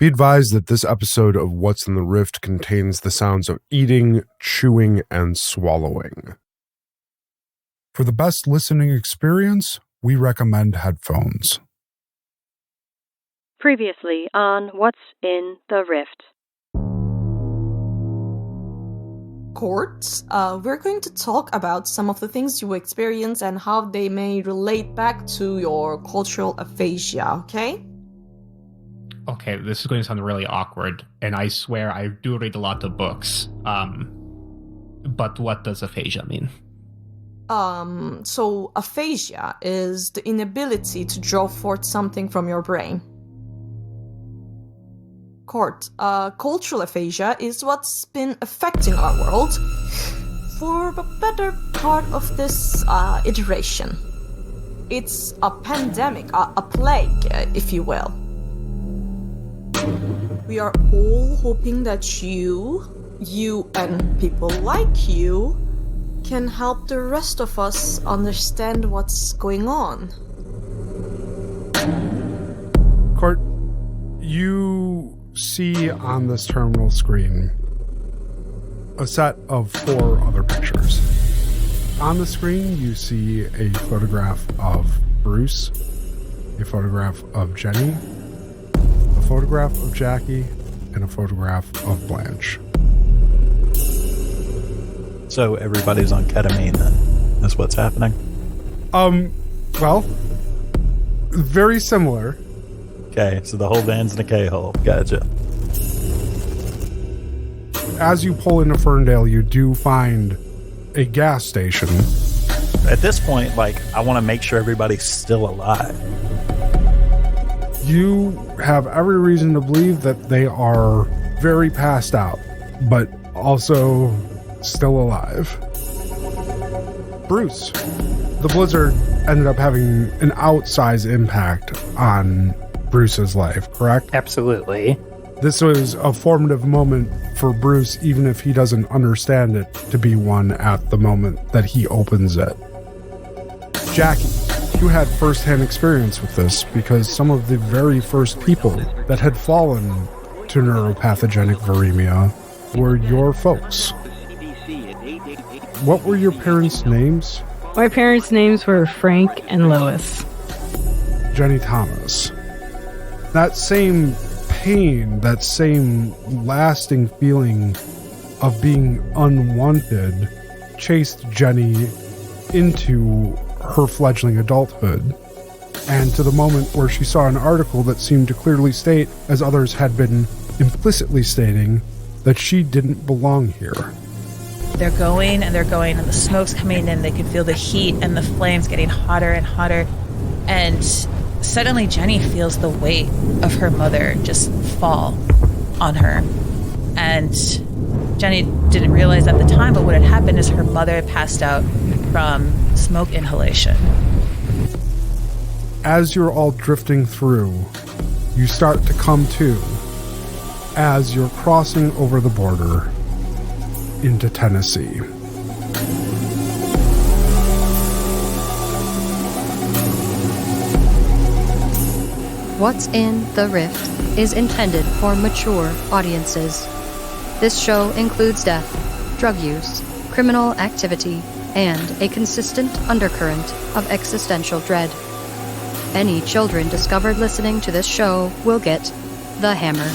Be advised that this episode of What's in the Rift contains the sounds of eating, chewing, and swallowing. For the best listening experience, we recommend headphones. Previously on What's in the Rift. Courts, we're going to talk about some of the things you experience and how they may relate back to your cultural aphasia, okay? Okay, this is going to sound really awkward, and I swear I do read a lot of books. But what does aphasia mean? So aphasia is the inability to draw forth something from your brain. Court, cultural aphasia is what's been affecting our world for the better part of this iteration. It's a pandemic, a plague, if you will. We are all hoping that you and people like you can help the rest of us understand what's going on. Court, you see on this terminal screen a set of 4 other pictures. On the screen, you see a photograph of Bruce, a photograph of Jenny, a photograph of Jackie, and a photograph of Blanche. So everybody's on ketamine then? That's what's happening? Well, very similar. Okay, so the whole van's in a K-hole. Gotcha. As you pull into Ferndale, you do find a gas station. At this point, I want to make sure everybody's still alive. You have every reason to believe that they are very passed out, but also still alive. Bruce, the blizzard ended up having an outsized impact on Bruce's life, correct? Absolutely. This was a formative moment for Bruce, even if he doesn't understand it to be one at the moment that he opens it. Jackie, you had first-hand experience with this because some of the very first people that had fallen to neuropathogenic viremia were your folks. What were your parents' names? My parents' names were Frank and Lois. Jenny Thomas. That same pain, that same lasting feeling of being unwanted chased Jenny into her fledgling adulthood, and to the moment where she saw an article that seemed to clearly state, as others had been implicitly stating, that she didn't belong here. They're going, and the smoke's coming in. They could feel the heat and the flames getting hotter and hotter. And suddenly Jenny feels the weight of her mother just fall on her. And Jenny didn't realize at the time, but what had happened is her mother had passed out from smoke inhalation. As you're all drifting through, you start to come to as you're crossing over the border into Tennessee. What's in the Rift is intended for mature audiences. This show includes death, drug use, criminal activity, and a consistent undercurrent of existential dread. Any children discovered listening to this show will get the hammer.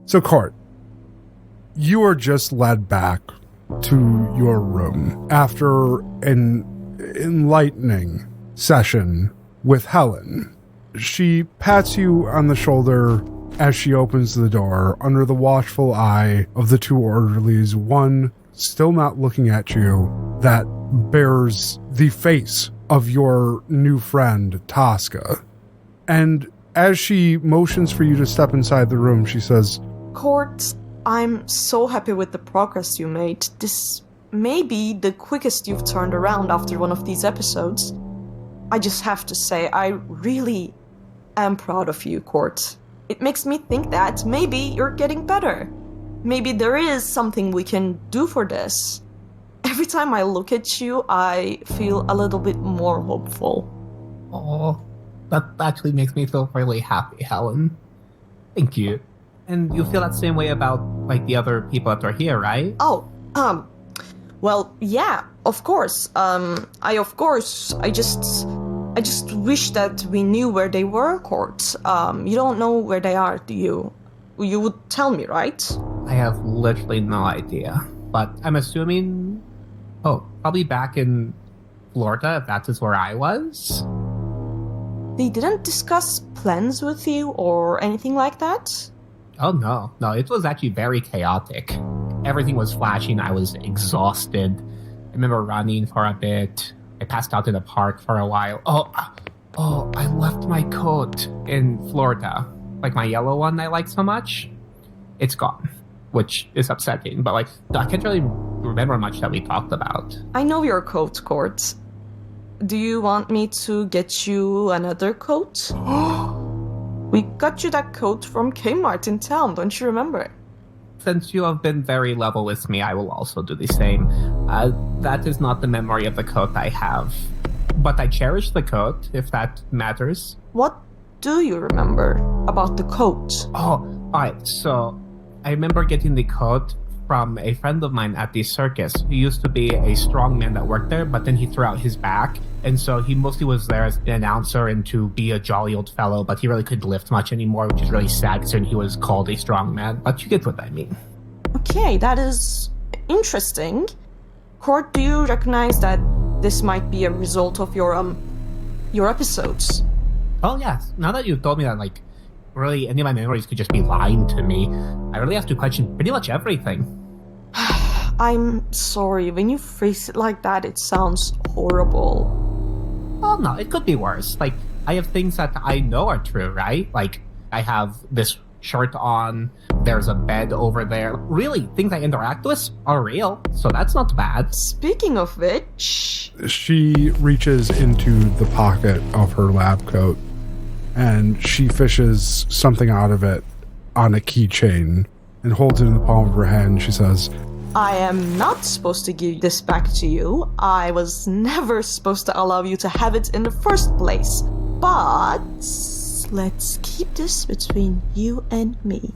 So, Court, you are just led back to your room after an enlightening session with Helen. She pats you on the shoulder as she opens the door under the watchful eye of the two orderlies, one still not looking at you that bears the face of your new friend, Toska. And as she motions for you to step inside the room, she says, Court, I'm so happy with the progress you made. This may be the quickest you've turned around after one of these episodes. I just have to say, I really am proud of you, Court. It makes me think that maybe you're getting better. Maybe there is something we can do for this. Every time I look at you, I feel a little bit more hopeful. Oh, that actually makes me feel really happy, Helen. Thank you. And you feel that same way about, like, the other people that are here, right? Well, yeah, of course. I just wish that we knew where they were, Court. You don't know where they are, do you? You would tell me, right? I have literally no idea. But I'm assuming... Oh, probably back in Florida, if that is where I was. They didn't discuss plans with you or anything like that? Oh, no. No, it was actually very chaotic. Everything was flashing. I was exhausted. I remember running for a bit. I passed out in the park for a while. Oh, I left my coat in Florida. Like my yellow one I like so much. It's gone, which is upsetting. But, like, I can't really remember much that we talked about. I know your coat, Court. Do you want me to get you another coat? We got you that coat from Kmart in town, don't you remember? Since you have been very level with me, I will also do the same. That is not the memory of the coat I have. But I cherish the coat, if that matters. What do you remember about the coat? Oh, alright, so I remember getting the coat from a friend of mine at the circus who used to be a strong man that worked there, but then he threw out his back. And so he mostly was there as an announcer and to be a jolly old fellow, but he really couldn't lift much anymore, which is really sad considering he was called a strong man. But you get what I mean. Okay, that is interesting. Court, do you recognize that this might be a result of your episodes? Oh, yes. Now that you've told me that, like, really any of my memories could just be lying to me, I really have to question pretty much everything. I'm sorry, when you phrase it like that, it sounds horrible. Oh, no, it could be worse. Like, I have things that I know are true, right? Like, I have this shirt on, there's a bed over there. Really, things I interact with are real, so that's not bad. Speaking of which... She reaches into the pocket of her lab coat and she fishes something out of it on a keychain and holds it in the palm of her hand. She says, I am not supposed to give this back to you. I was never supposed to allow you to have it in the first place. But let's keep this between you and me.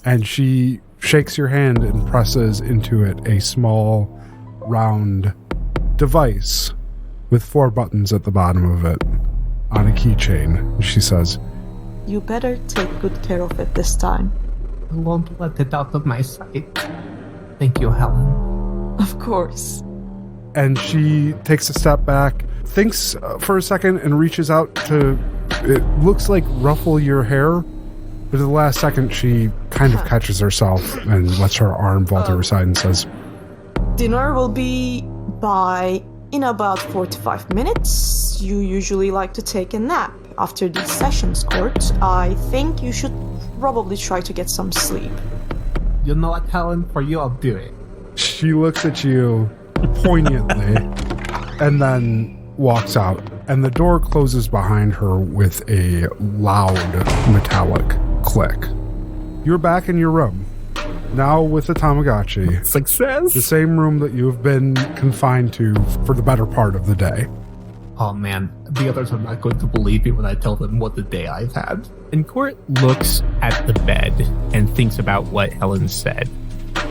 And she shakes your hand and presses into it a small, round device with 4 buttons at the bottom of it on a keychain. She says, You better take good care of it this time. I won't let it out of my sight. Thank you, Helen. Of course. And she takes a step back, thinks for a second, and reaches out to, it looks like, ruffle your hair. But at the last second, she kind of catches herself and lets her arm fall to her side and says, Dinner will be in about 45 minutes. You usually like to take a nap after these sessions, Court. I think you should probably try to get some sleep. You know what, Helen? For you, I'll do it. She looks at you poignantly and then walks out. And the door closes behind her with a loud metallic click. You're back in your room. Now with the Tamagotchi. Success! The same room that you have been confined to for the better part of the day. Oh man, the others are not going to believe me when I tell them what the day I've had. And Court looks at the bed and thinks about what Helen said.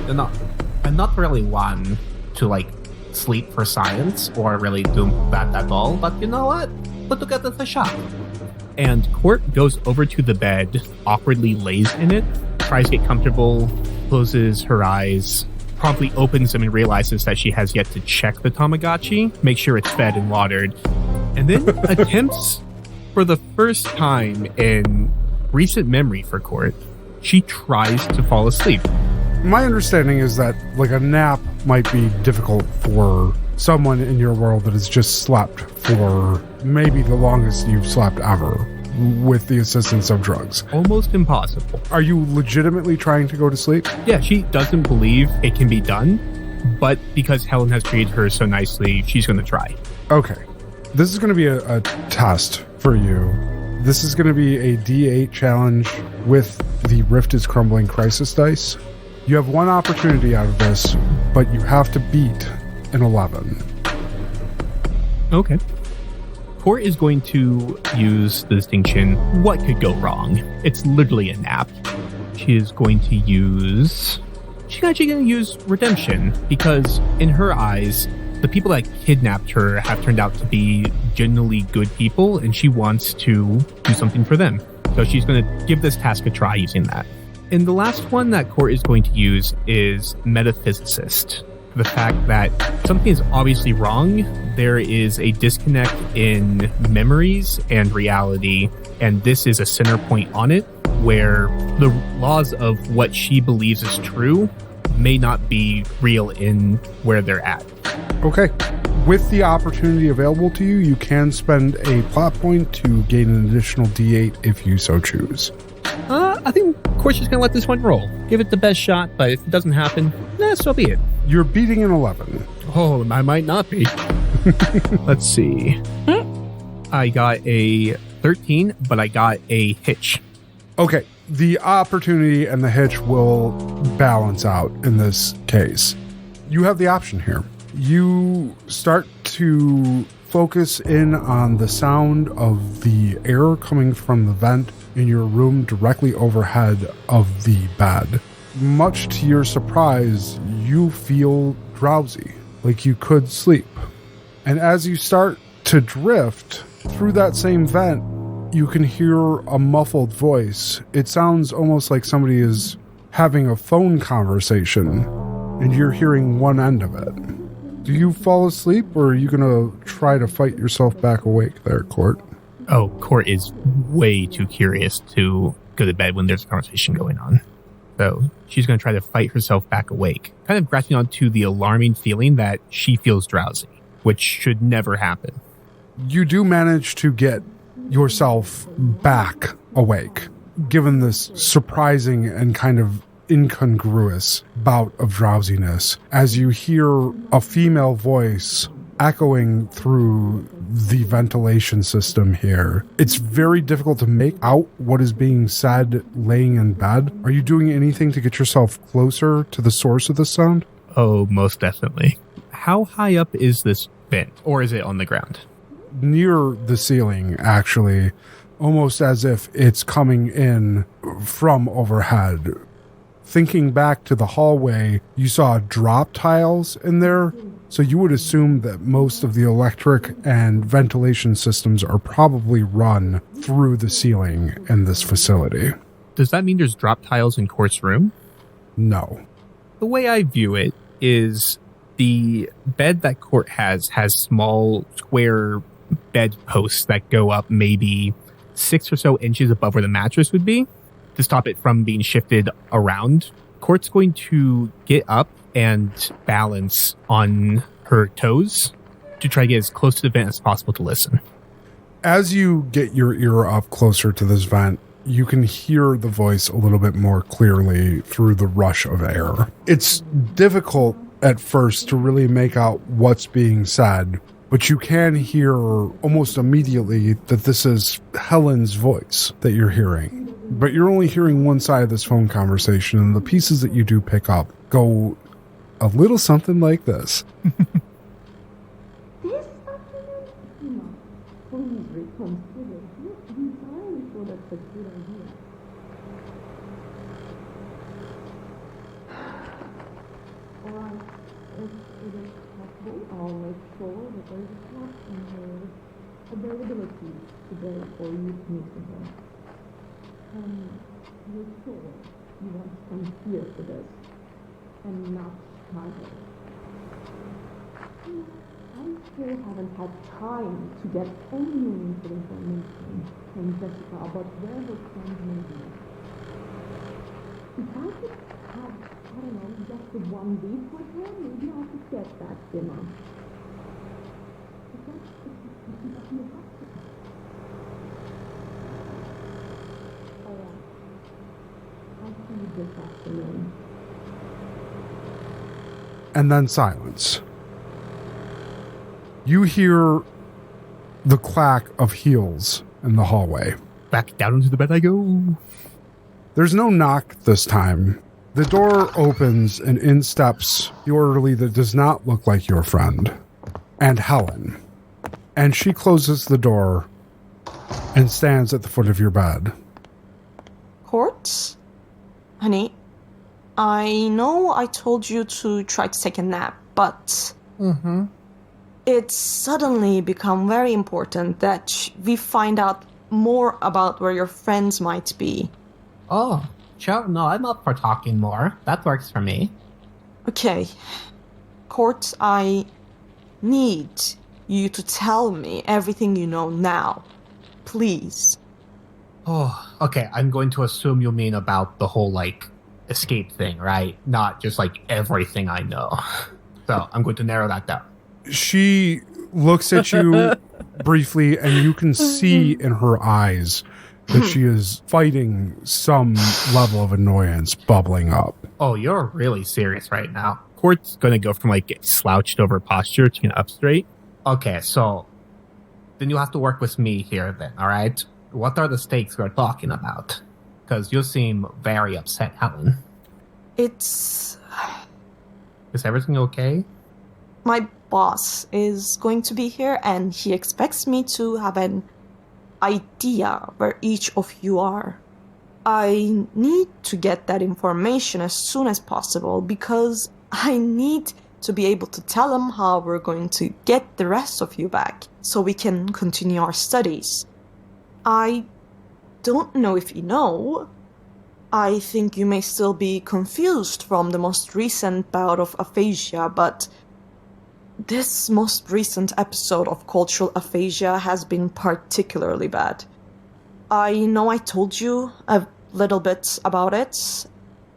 I'm not really one to, like, sleep for science or really do that at all, but you know what? Put together the shop. And Court goes over to the bed, awkwardly lays in it, tries to get comfortable, closes her eyes, promptly opens them and realizes that she has yet to check the Tamagotchi, make sure it's fed and watered, and then attempts for the first time in recent memory for Court, she tries to fall asleep. My understanding is that like a nap might be difficult for someone in your world that has just slept for maybe the longest you've slept ever with the assistance of drugs. Almost impossible. Are you legitimately trying to go to sleep? Yeah, she doesn't believe it can be done, but because Helen has treated her so nicely, she's going to try. Okay. This is going to be a test for you. This is going to be a D8 challenge with the Rift is Crumbling Crisis dice. You have one opportunity out of this, but you have to beat an 11. Okay. Court is going to use the distinction, what could go wrong? It's literally a nap. She is going to use... She's actually going to use redemption, because in her eyes, the people that kidnapped her have turned out to be genuinely good people, and she wants to do something for them. So she's going to give this task a try using that. And the last one that Court is going to use is metaphysicist. The fact that something is obviously wrong, there is a disconnect in memories and reality, and this is a center point on it, where the laws of what she believes is true may not be real in where they're at. Okay. With the opportunity available to you, you can spend a plot point to gain an additional D8 if you so choose. I think Court's just going to let this one roll. Give it the best shot, but if it doesn't happen, so be it. You're beating an 11. Oh, I might not be. Let's see. I got a 13, but I got a hitch. Okay. The opportunity and the hitch will balance out in this case. You have the option here. You start to focus in on the sound of the air coming from the vent in your room directly overhead of the bed. Much to your surprise, you feel drowsy, like you could sleep. And as you start to drift through that same vent, you can hear a muffled voice. It sounds almost like somebody is having a phone conversation, and you're hearing one end of it. Do you fall asleep, or are you going to try to fight yourself back awake there, Court? Oh, Court is way too curious to go to bed when there's a conversation going on. So she's going to try to fight herself back awake, kind of grasping onto the alarming feeling that she feels drowsy, which should never happen. You do manage to get yourself back awake, given this surprising and kind of incongruous bout of drowsiness, as you hear a female voice echoing through the ventilation system here. It's very difficult to make out what is being said laying in bed. Are you doing anything to get yourself closer to the source of the sound? Oh, most definitely. How high up is this vent, or is it on the ground? Near the ceiling, actually, almost as if it's coming in from overhead. Thinking back to the hallway, you saw drop tiles in there, so you would assume that most of the electric and ventilation systems are probably run through the ceiling in this facility. Does that mean there's drop tiles in Court's room? No. The way I view it is the bed that Court has small square bed posts that go up maybe 6 or so inches above where the mattress would be to stop it from being shifted around. Court's going to get up and balance on her toes to try to get as close to the vent as possible to listen. As you get your ear up closer to this vent, you can hear the voice a little bit more clearly through the rush of air. It's difficult at first to really make out what's being said, but you can hear almost immediately that this is Helen's voice that you're hearing. But you're only hearing one side of this phone conversation, and the pieces that you do pick up go a little something like this. still haven't had time to get any meaningful information from Jessica about where her friends may be. If I could have, I don't know, just the one week with her, maybe I could get that dinner. But that's if you have to. Alright. I'll see you this afternoon. And then silence. You hear the clack of heels in the hallway. Back down into the bed I go. There's no knock this time. The door opens and in steps the orderly that does not look like your friend, and Helen. And she closes the door and stands at the foot of your bed. Court? Honey, I know I told you to try to take a nap, but it's suddenly become very important that we find out more about where your friends might be. Oh, sure. No, I'm up for talking more. That works for me. Okay. Court, I need you to tell me everything you know now. Please. Oh, okay. I'm going to assume you mean about the whole, escape thing, right? Not just, everything I know. So, I'm going to narrow that down. She looks at you briefly, and you can see in her eyes that she is fighting some level of annoyance bubbling up. Oh, you're really serious right now. Court's going to go from, slouched over posture to up straight. Okay, so then you have to work with me here then, all right? What are the stakes we're talking about? Because you seem very upset, Helen. It's... Is everything okay? My boss is going to be here, and he expects me to have an idea where each of you are. I need to get that information as soon as possible because I need to be able to tell him how we're going to get the rest of you back so we can continue our studies. I don't know if you know. I think you may still be confused from the most recent bout of aphasia, but this most recent episode of cultural aphasia has been particularly bad. I know I told you a little bit about it.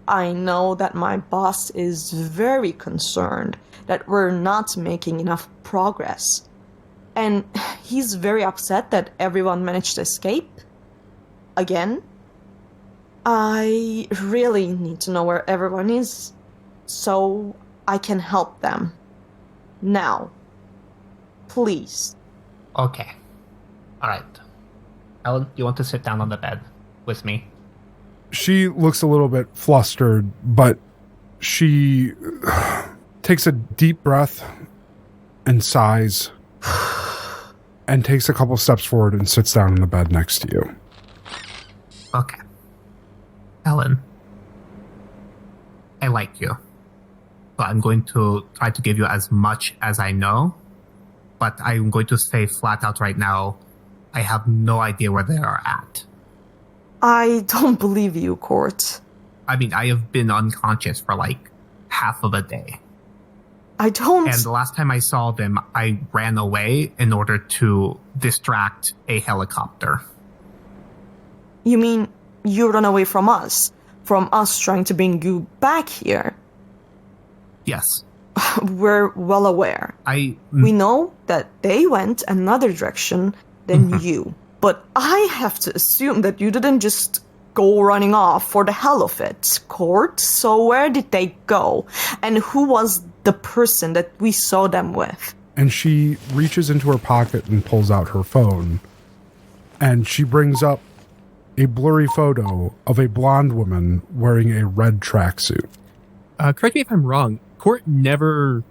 I know that my boss is very concerned that we're not making enough progress. And he's very upset that everyone managed to escape. Again. I really need to know where everyone is so I can help them. Now. Please. Okay. All right. Helen, you want to sit down on the bed with me? She looks a little bit flustered, but she takes a deep breath and sighs and takes a couple steps forward and sits down in the bed next to you. Okay. Helen, I like you. So I'm going to try to give you as much as I know, but I'm going to say flat out right now, I have no idea where they are at. I don't believe you, Court. I mean, I have been unconscious for half of a day. I don't... And the last time I saw them, I ran away in order to distract a helicopter. You mean you run away from us trying to bring you back here? Yes. We're well aware. We know that they went another direction than you. But I have to assume that you didn't just go running off for the hell of it, Court. So where did they go? And who was the person that we saw them with? And she reaches into her pocket and pulls out her phone. And she brings up a blurry photo of a blonde woman wearing a red tracksuit. Correct me if I'm wrong. Court never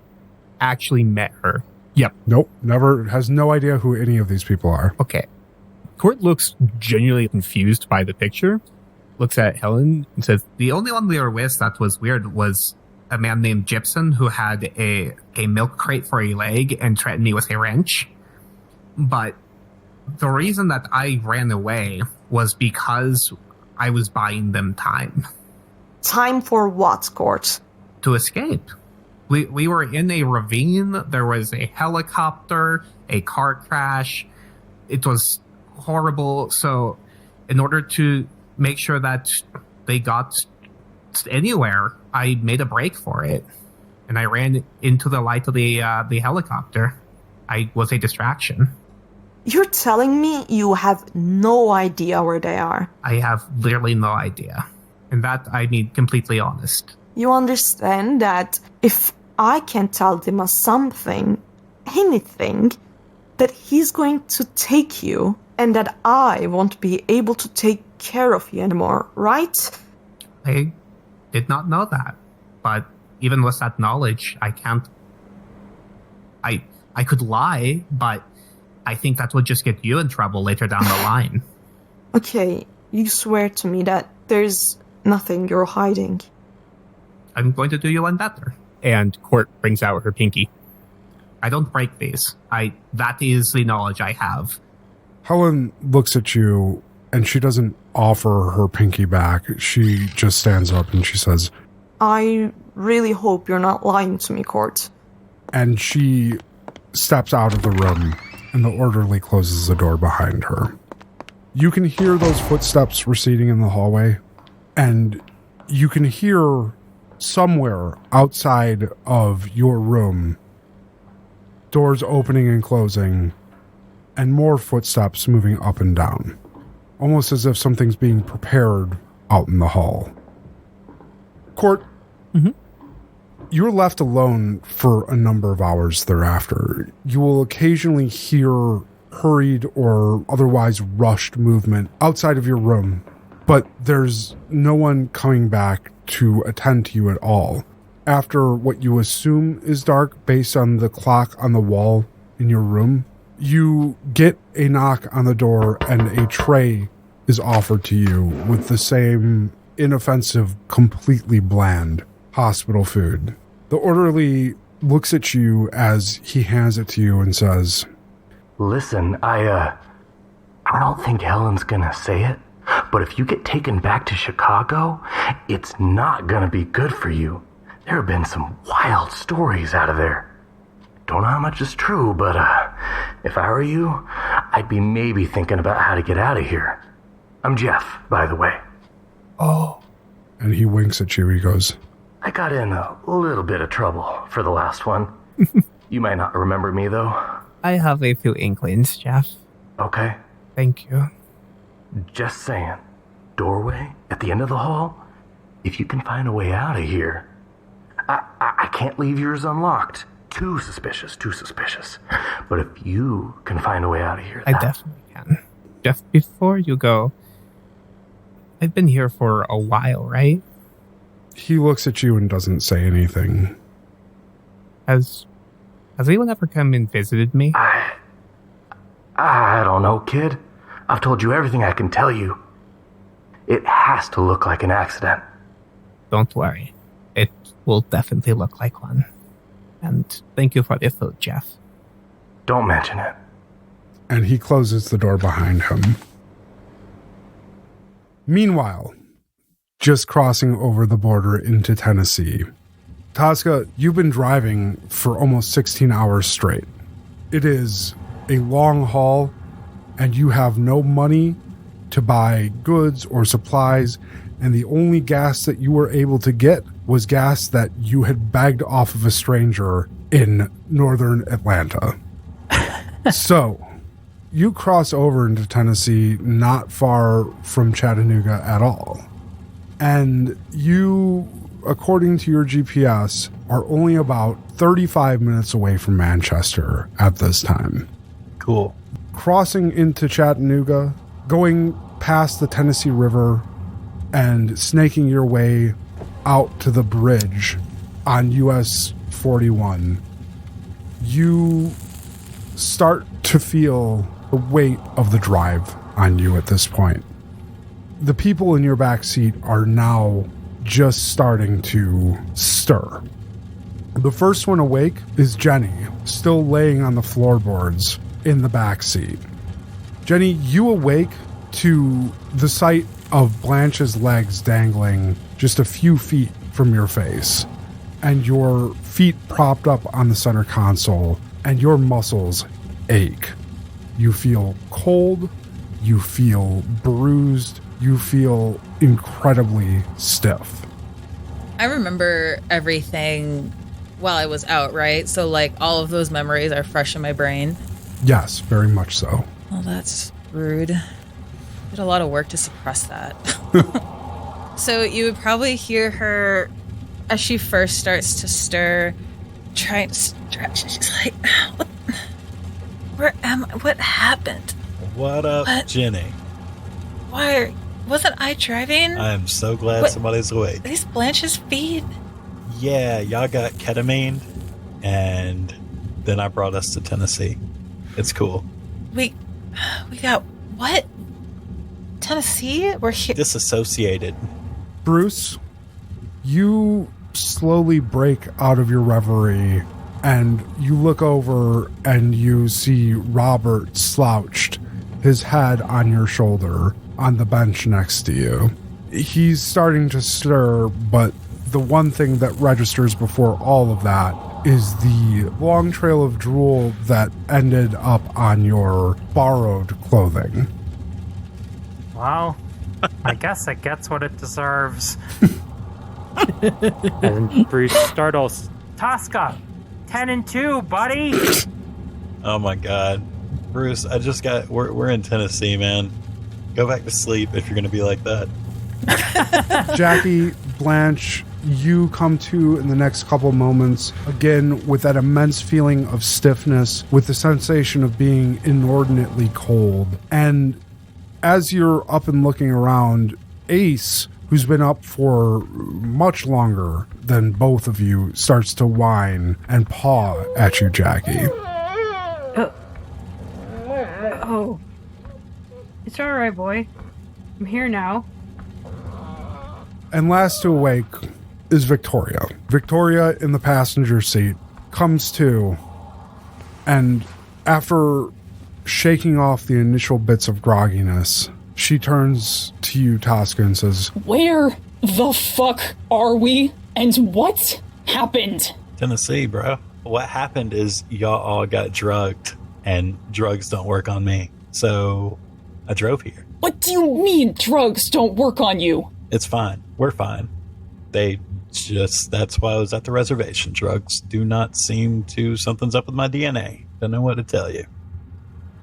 actually met her. Yep. Nope. Never. Has no idea who any of these people are. Okay. Court looks genuinely confused by the picture. Looks at Helen and says, the only one we were with that was weird was a man named Gibson who had a milk crate for a leg and threatened me with a wrench. But the reason that I ran away was because I was buying them time. Time for what, Court? To escape. We were in a ravine. There was a helicopter, a car crash. It was horrible. So in order to make sure that they got anywhere, I made a break for it. And I ran into the light of the helicopter. I was a distraction. You're telling me you have no idea where they are? I have literally no idea. And that I mean completely honest. You understand that if I can tell Dima something, anything, that he's going to take you and that I won't be able to take care of you anymore, right? I did not know that. But even with that knowledge, I can't... I could lie, but I think that would just get you in trouble later down the line. Okay, you swear to me that there's nothing you're hiding. I'm going to do you one better. And Court brings out her pinky. I don't break these. That is the knowledge I have. Helen looks at you, and she doesn't offer her pinky back. She just stands up and she says, I really hope you're not lying to me, Court. And she steps out of the room, and the orderly closes the door behind her. You can hear those footsteps receding in the hallway, and you can hear somewhere outside of your room doors opening and closing, and more footsteps moving up and down, almost as if something's being prepared out in the hall. Court, you're left alone for a number of hours thereafter. You will occasionally hear hurried or otherwise rushed movement outside of your room, but there's no one coming back to attend to you at all. After what you assume is dark based on the clock on the wall in your room, you get a knock on the door and a tray is offered to you with the same inoffensive, completely bland hospital food. The orderly looks at you as he hands it to you and says, Listen, I don't think Helen's gonna say it, but if you get taken back to Chicago, it's not gonna be good for you. There have been some wild stories out of there. Don't know how much is true, but if I were you, I'd be maybe thinking about how to get out of here. I'm Jeff, by the way. Oh. And he winks at you. He goes, I got in a little bit of trouble for the last one. You might not remember me, though. I have a few inklings, Jeff. Okay. Thank you. Just saying. Doorway at the end of the hall? If you can find a way out of here. I can't leave yours unlocked. Too suspicious. But if you can find a way out of here... I definitely can. Jeff, before you go, I've been here for a while, right? He looks at you and doesn't say anything. Has anyone ever come and visited me? I don't know, kid. I've told you everything I can tell you. It has to look like an accident. Don't worry. It will definitely look like one. And thank you for the food, Jeff. Don't mention it. And he closes the door behind him. Meanwhile, just crossing over the border into Tennessee, Toska, you've been driving for almost 16 hours straight. It is a long haul, and you have no money to buy goods or supplies, and the only gas that you were able to get was gas that you had bagged off of a stranger in northern Atlanta. So, you cross over into Tennessee not far from Chattanooga at all. And you, according to your GPS, are only about 35 minutes away from Manchester at this time. Cool. Crossing into Chattanooga, going past the Tennessee River, and snaking your way out to the bridge on US 41, you start to feel the weight of the drive on you at this point. The people in your back seat are now just starting to stir. The first one awake is Jenny, still laying on the floorboards in the back seat. Jenny, you awake to the sight of Blanche's legs dangling just a few feet from your face. and your feet propped up on the center console, and your muscles ache. You feel cold, you feel bruised, you feel incredibly stiff. I remember everything while I was out, right? So, like, all of those memories are fresh in my brain. Yes, very much so. Well, that's rude. Did a lot of work to suppress that. So you would probably hear her as she first starts to stir, trying to stretch. She's like, where am I? What happened? What up, Jenny? Wasn't I driving? I am so glad somebody's awake. These Blanche's feet. Yeah, y'all got ketamine, and then I brought us to Tennessee. It's cool. We got what? Tennessee? We're here. Disassociated. Bruce, you slowly break out of your reverie, and you look over and you see Robert slouched, his head on your shoulder, on the bench next to you. He's starting to stir, but the one thing that registers before all of that is the long trail of drool that ended up on your borrowed clothing. Well, I guess it gets what it deserves. And Bruce startles, Toska, 10-2, buddy. Oh my God, Bruce! We're in Tennessee, man. Go back to sleep if you're gonna be like that. Jackie, Blanche, you come to in the next couple moments, again with that immense feeling of stiffness, with the sensation of being inordinately cold. And as you're up and looking around, Ace, who's been up for much longer than both of you, starts to whine and paw at you, Jackie. Oh. It's all right, boy. I'm here now. And last to awake is Victoria. Victoria, in the passenger seat, comes to, and after shaking off the initial bits of grogginess, she turns to you, Toska, and says, Where the fuck are we? And what happened? Tennessee, bro. What happened is y'all all got drugged, and drugs don't work on me. So I drove here. What do you mean drugs don't work on you? It's fine. We're fine. That's why I was at the reservation. Drugs do not seem to, something's up with my DNA. Don't know what to tell you.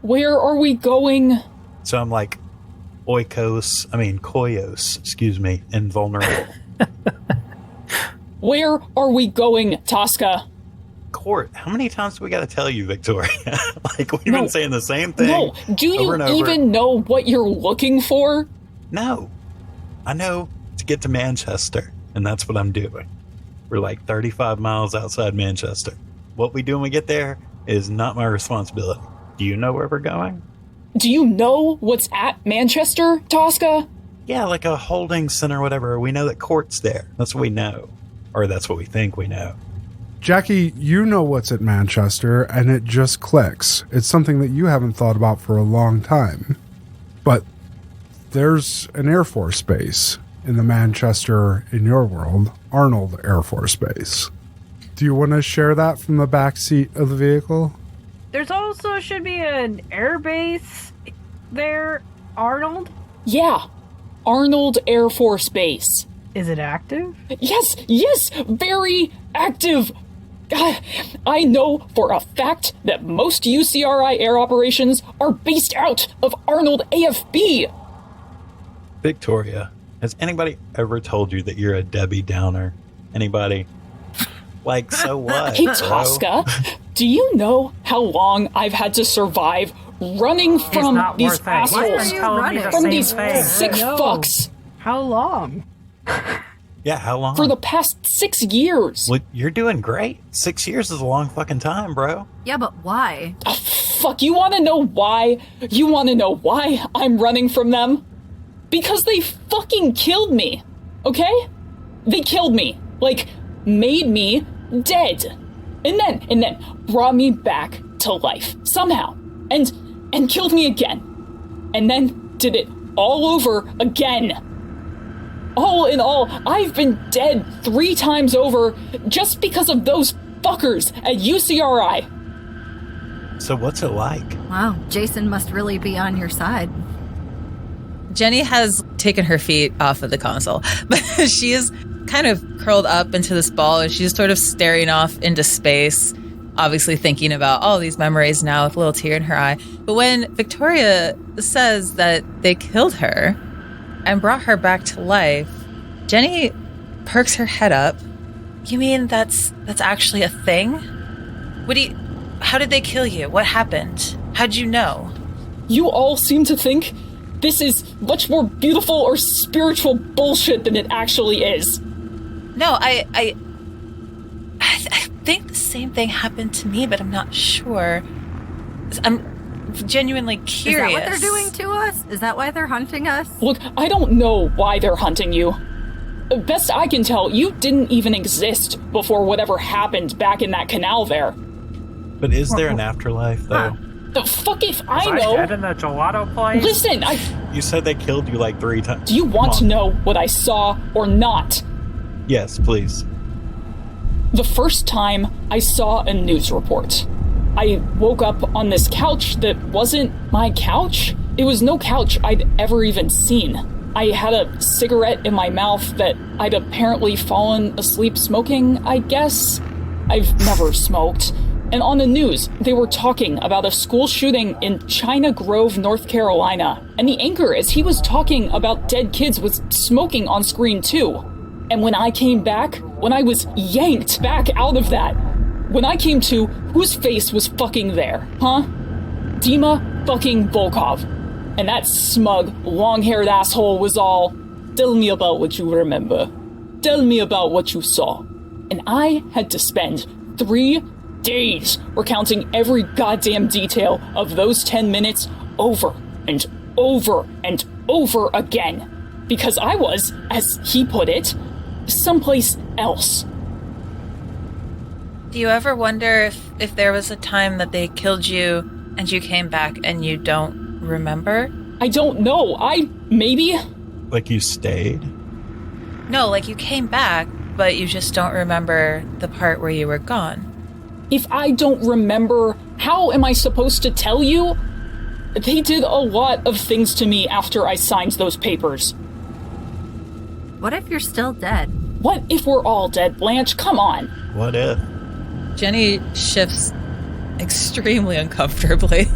Where are we going? So I'm like, koyos, invulnerable. Where are we going, Toska? Court. How many times do we got to tell you, Victoria? Like, we've been saying the same thing. No. Do you even know what you're looking for? No. I know to get to Manchester, and that's what I'm doing. We're like 35 miles outside Manchester. What we do when we get there is not my responsibility. Do you know where we're going? Do you know what's at Manchester, Toska? Yeah, like a holding center or whatever. We know that Court's there. That's what we know. Or that's what we think we know. Jackie, you know what's at Manchester, and it just clicks. It's something that you haven't thought about for a long time. But there's an Air Force base in the Manchester, in your world, Arnold Air Force Base. Do you want to share that from the back seat of the vehicle? There's also should be an air base there, Arnold? Yeah, Arnold Air Force Base. Is it active? Yes, very active. I know for a fact that most UCRI air operations are based out of Arnold AFB. Victoria, has anybody ever told you that you're a Debbie Downer? Anybody? Like, so what? Hey, Toska, do you know how long I've had to survive running from these assholes? From these sick fucks? How long? Yeah, how long? For the past 6 years. Well, you're doing great. 6 years is a long fucking time, bro. Yeah, but why? Oh, fuck, you wanna know why? You wanna know why I'm running from them? Because they fucking killed me, okay? They killed me. Like, made me dead. And then brought me back to life, somehow. And killed me again. And then did it all over again. All in all, I've been dead 3 times over just because of those fuckers at UCRI. So what's it like? Wow, Jason must really be on your side. Jenny has taken her feet off of the console, but she is kind of curled up into this ball and she's sort of staring off into space, obviously thinking about all these memories now with a little tear in her eye. But when Victoria says that they killed her and brought her back to life, Jenny perks her head up. You mean that's actually a thing? How did they kill you? What happened? How'd you know? You all seem to think this is much more beautiful or spiritual bullshit than it actually is. No, I think the same thing happened to me, but I'm not sure. I'm genuinely curious. Is that what they're doing to us? Is that why they're hunting us? Look, I don't know why they're hunting you. Best I can tell, you didn't even exist before whatever happened back in that canal there. But is there an afterlife, though? The fuck if I Was know? I dead in the gelato place? Listen, You said they killed you like 3 times. Do you want to know what I saw or not? Yes, please. The first time I saw a news report, I woke up on this couch that wasn't my couch. It was no couch I'd ever even seen. I had a cigarette in my mouth that I'd apparently fallen asleep smoking, I guess. I've never smoked. And on the news, they were talking about a school shooting in China Grove, North Carolina. And the anchor, as he was talking about dead kids, was smoking on screen too. And when I came back, when I was yanked back out of that, when I came to, whose face was fucking there, huh? Dima fucking Volkov. And that smug, long-haired asshole was all, tell me about what you remember. Tell me about what you saw. And I had to spend 3 days recounting every goddamn detail of those 10 minutes over and over and over again. Because I was, as he put it, someplace else. Do you ever wonder if there was a time that they killed you and you came back and you don't remember? I don't know. Maybe? Like you stayed? No, like you came back, but you just don't remember the part where you were gone. If I don't remember, how am I supposed to tell you? They did a lot of things to me after I signed those papers. What if you're still dead? What if we're all dead, Blanche? Come on. What if? Jenny shifts extremely uncomfortably.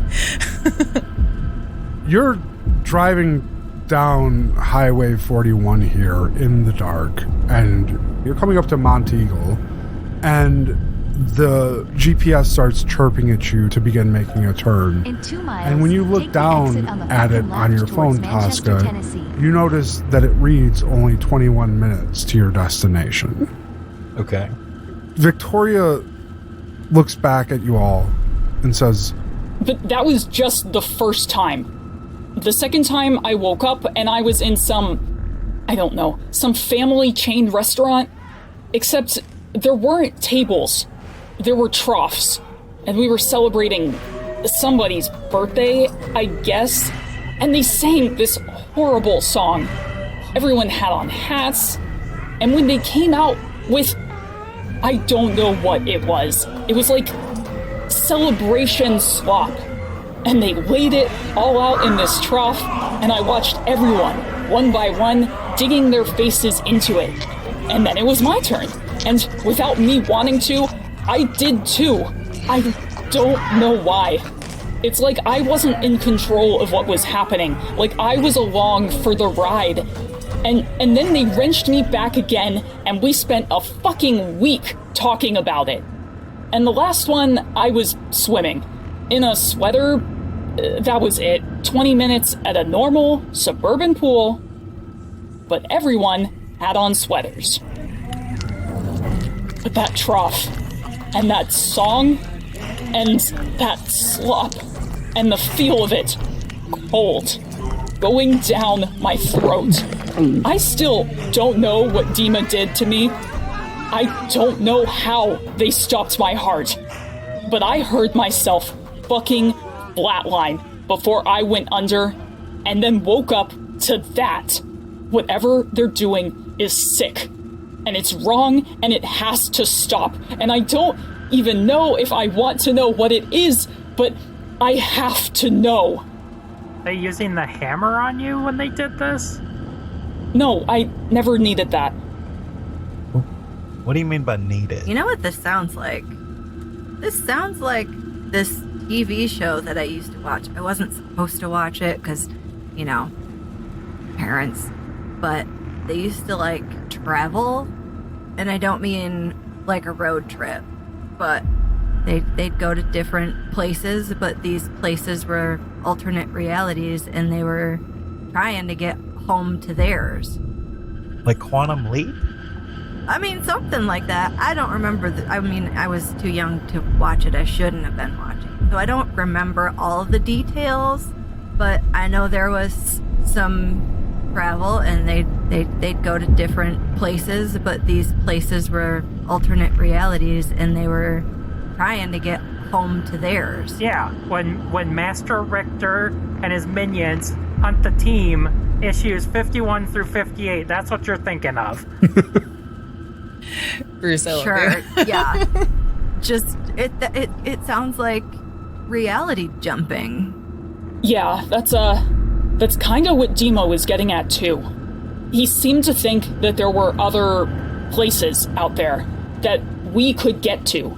You're driving down Highway 41 here in the dark, and you're coming up to Monteagle, and the GPS starts chirping at you to begin making a turn. In 2 miles, And when you look down at it on your phone, Toska, you notice that it reads only 21 minutes to your destination. Okay. Victoria looks back at you all and says, But that was just the first time. The second time I woke up and I was in some family chain restaurant. Except there weren't tables. There were troughs. And we were celebrating somebody's birthday, I guess. And they sang this horrible song. Everyone had on hats. And when they came out with, I don't know what it was. It was like celebration slop. And they laid it all out in this trough, and I watched everyone, one by one, digging their faces into it. And then it was my turn. And without me wanting to, I did too. I don't know why. It's like I wasn't in control of what was happening. Like I was along for the ride. And then they wrenched me back again, and we spent a fucking week talking about it. And the last one, I was swimming. In a sweater, that was it. 20 minutes at a normal suburban pool, but everyone had on sweaters. But that trough, and that song, and that slop, and the feel of it, cold, going down my throat. I still don't know what Dima did to me. I don't know how they stopped my heart. But I heard myself fucking flatline before I went under, and then woke up to that. Whatever they're doing is sick. And it's wrong, and it has to stop. And I don't even know if I want to know what it is, but I have to know. They using the hammer on you when they did this? No, I never needed that. What do you mean by needed? You know what this sounds like? This sounds like this TV show that I used to watch. I wasn't supposed to watch it because, you know, parents. But they used to, like, travel. And I don't mean, like, a road trip. But they'd go to different places. But these places were alternate realities. And they were trying to get home to theirs. Like Quantum Leap? I mean, something like that. I don't remember. I was too young to watch it. I shouldn't have been watching. So I don't remember all of the details, but I know there was some travel, and they'd go to different places, but these places were alternate realities, and they were trying to get home to theirs. Yeah, when Master Richter and his minions hunt the team, issues 51 through 58, that's what you're thinking of. Bruce, Sure, yeah. Just, it sounds like reality jumping. Yeah, that's kind of what Demo is getting at, too. He seemed to think that there were other places out there that we could get to,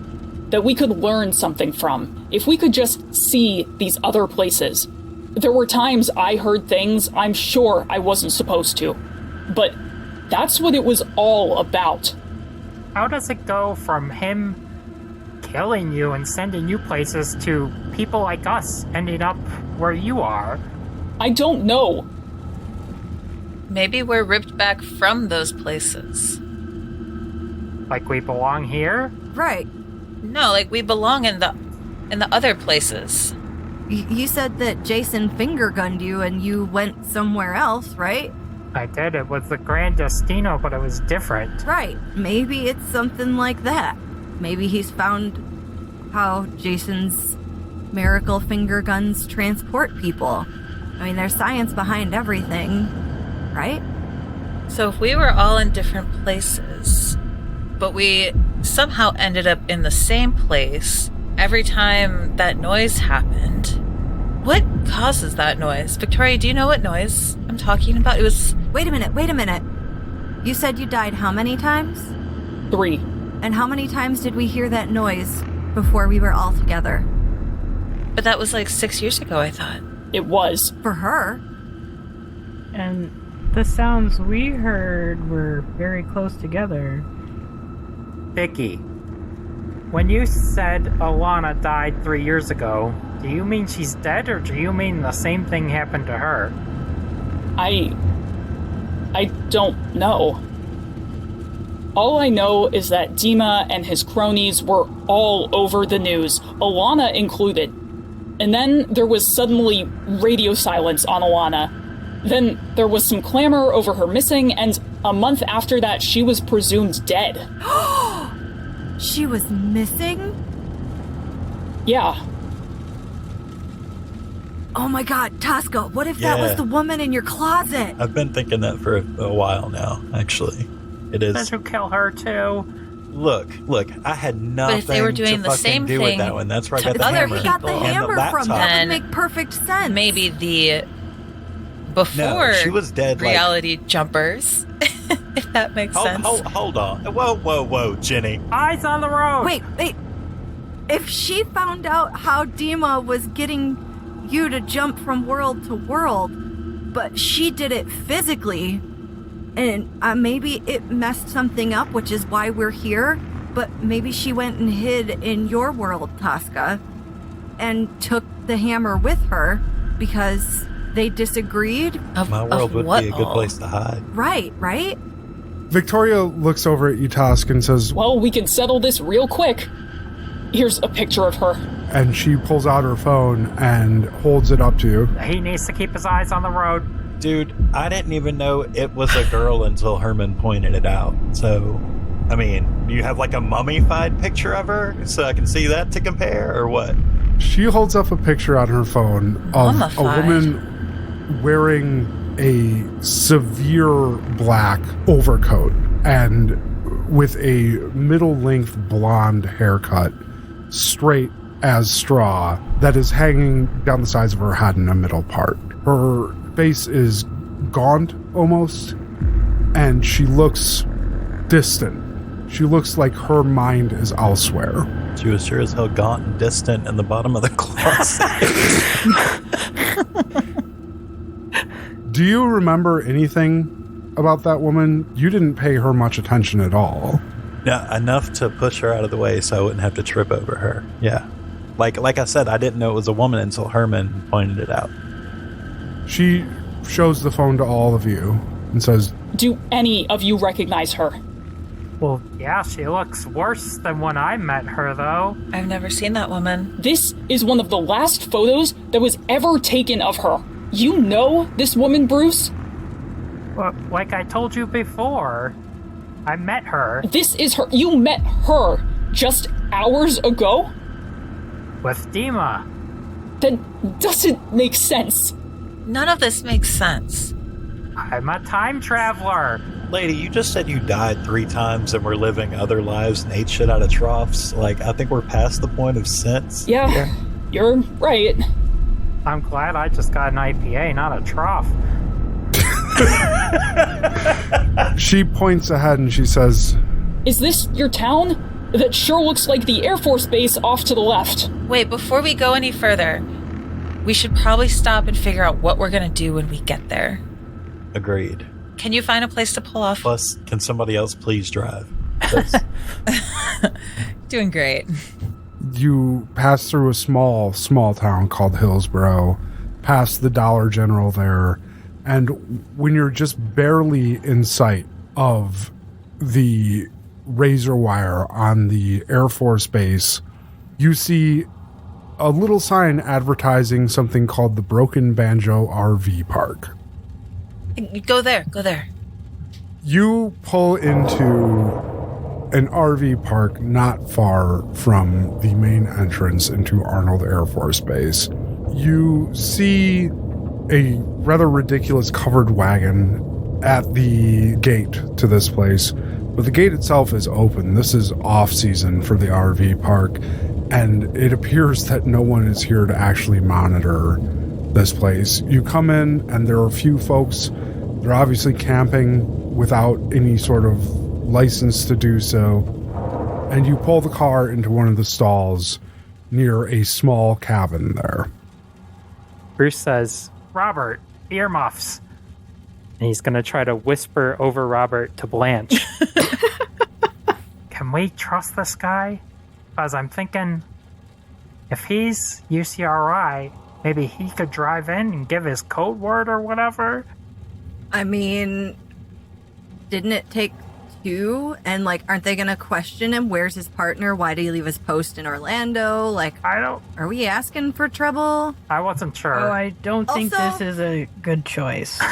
that we could learn something from, if we could just see these other places. There were times I heard things I'm sure I wasn't supposed to, but that's what it was all about. How does it go from him killing you and sending you places to people like us ending up where you are? I don't know. Maybe we're ripped back from those places. Like we belong here? Right. No, like we belong in the other places. You said that Jason finger gunned you and you went somewhere else, right? I did. It was the Grand Destino, but it was different. Right. Maybe it's something like that. Maybe he's found how Jason's miracle finger guns transport people. I mean, there's science behind everything, right? So if we were all in different places, but we somehow ended up in the same place every time that noise happened, what causes that noise? Victoria, do you know what noise I'm talking about? It was... Wait a minute. You said you died how many times? 3. And how many times did we hear that noise before we were all together? But that was like 6 years ago, I thought. It was. For her. And the sounds we heard were very close together. Vicky, when you said Alana died 3 years ago, do you mean she's dead, or do you mean the same thing happened to her? I don't know. All I know is that Dima and his cronies were all over the news, Alana included. And then there was suddenly radio silence on Alana. Then there was some clamor over her missing, and a month after that, she was presumed dead. She was missing? Yeah. Oh my god, Toska, what if that was the woman in your closet? I've been thinking that for a while now, actually. It is. Did you kill her too? Look, I had nothing But if they were doing to the fucking same do with thing that one. That's where I to got the other hammer. We got the people hammer and the from. laptop. That would make perfect sense. Maybe the before No, she was dead, like- reality jumpers, if that makes sense. Hold on. Whoa, Jenny. Eyes on the road! Wait. If she found out how Dima was getting you to jump from world to world, but she did it physically, and maybe it messed something up, which is why we're here, but maybe she went and hid in your world, Toska, and took the hammer with her because they disagreed. My world would be a good place to hide. Right? Victoria looks over at you, Tosk, and says, Well, we can settle this real quick. Here's a picture of her. And she pulls out her phone and holds it up to you. He needs to keep his eyes on the road. Dude, I didn't even know it was a girl until Herman pointed it out. So, I mean, do you have like a mummified picture of her so I can see that to compare, or what? She holds up a picture on her phone of Mummified. a woman wearing a severe black overcoat and with a middle-length blonde haircut, straight as straw, that is hanging down the sides of her head in the middle part. Her face is gaunt almost, and she looks distant. She looks like her mind is elsewhere. She was sure as hell gaunt and distant in the bottom of the closet. Do you remember anything about that woman? You didn't pay her much attention at all. Yeah, enough to push her out of the way so I wouldn't have to trip over her. Yeah. Like I said, I didn't know it was a woman until Herman pointed it out. She shows the phone to all of you and says, Do any of you recognize her? Well, yeah, she looks worse than when I met her, though. I've never seen that woman. This is one of the last photos that was ever taken of her. You know this woman, Bruce? Well, like I told you before, I met her. This is her. You met her just hours ago? With Dima. That doesn't make sense. None of this makes sense. I'm a time traveler. Lady, you just said you died 3 times and we're living other lives and ate shit out of troughs. Like, I think we're past the point of sense. Yeah, you're right. I'm glad I just got an IPA, not a trough. She points ahead and she says, Is this your town? That sure looks like the Air Force Base off to the left. Wait, before we go any further, we should probably stop and figure out what we're gonna do when we get there. Agreed. Can you find a place to pull off? Plus, can somebody else please drive? Doing great. You pass through a small town called Hillsborough, past the Dollar General there, and when you're just barely in sight of the razor wire on the Air Force Base, you see a little sign advertising something called the Broken Banjo RV Park. Go there. You pull into an RV park not far from the main entrance into Arnold Air Force Base. You see a rather ridiculous covered wagon at the gate to this place, but the gate itself is open. This is off season for the RV park, and it appears that no one is here to actually monitor this place. You come in and there are a few folks. They're obviously camping without any sort of license to do so, and you pull the car into one of the stalls near a small cabin there. Bruce says, Robert, earmuffs. And he's going to try to whisper over Robert to Blanche. Can we trust this guy? Because I'm thinking, if he's UCRI, maybe he could drive in and give his code word or whatever. I mean, didn't it take 2? And, like, aren't they going to question him? Where's his partner? Why did he leave his post in Orlando? Like, are we asking for trouble? I wasn't sure. Oh, I don't think Also- this is a good choice.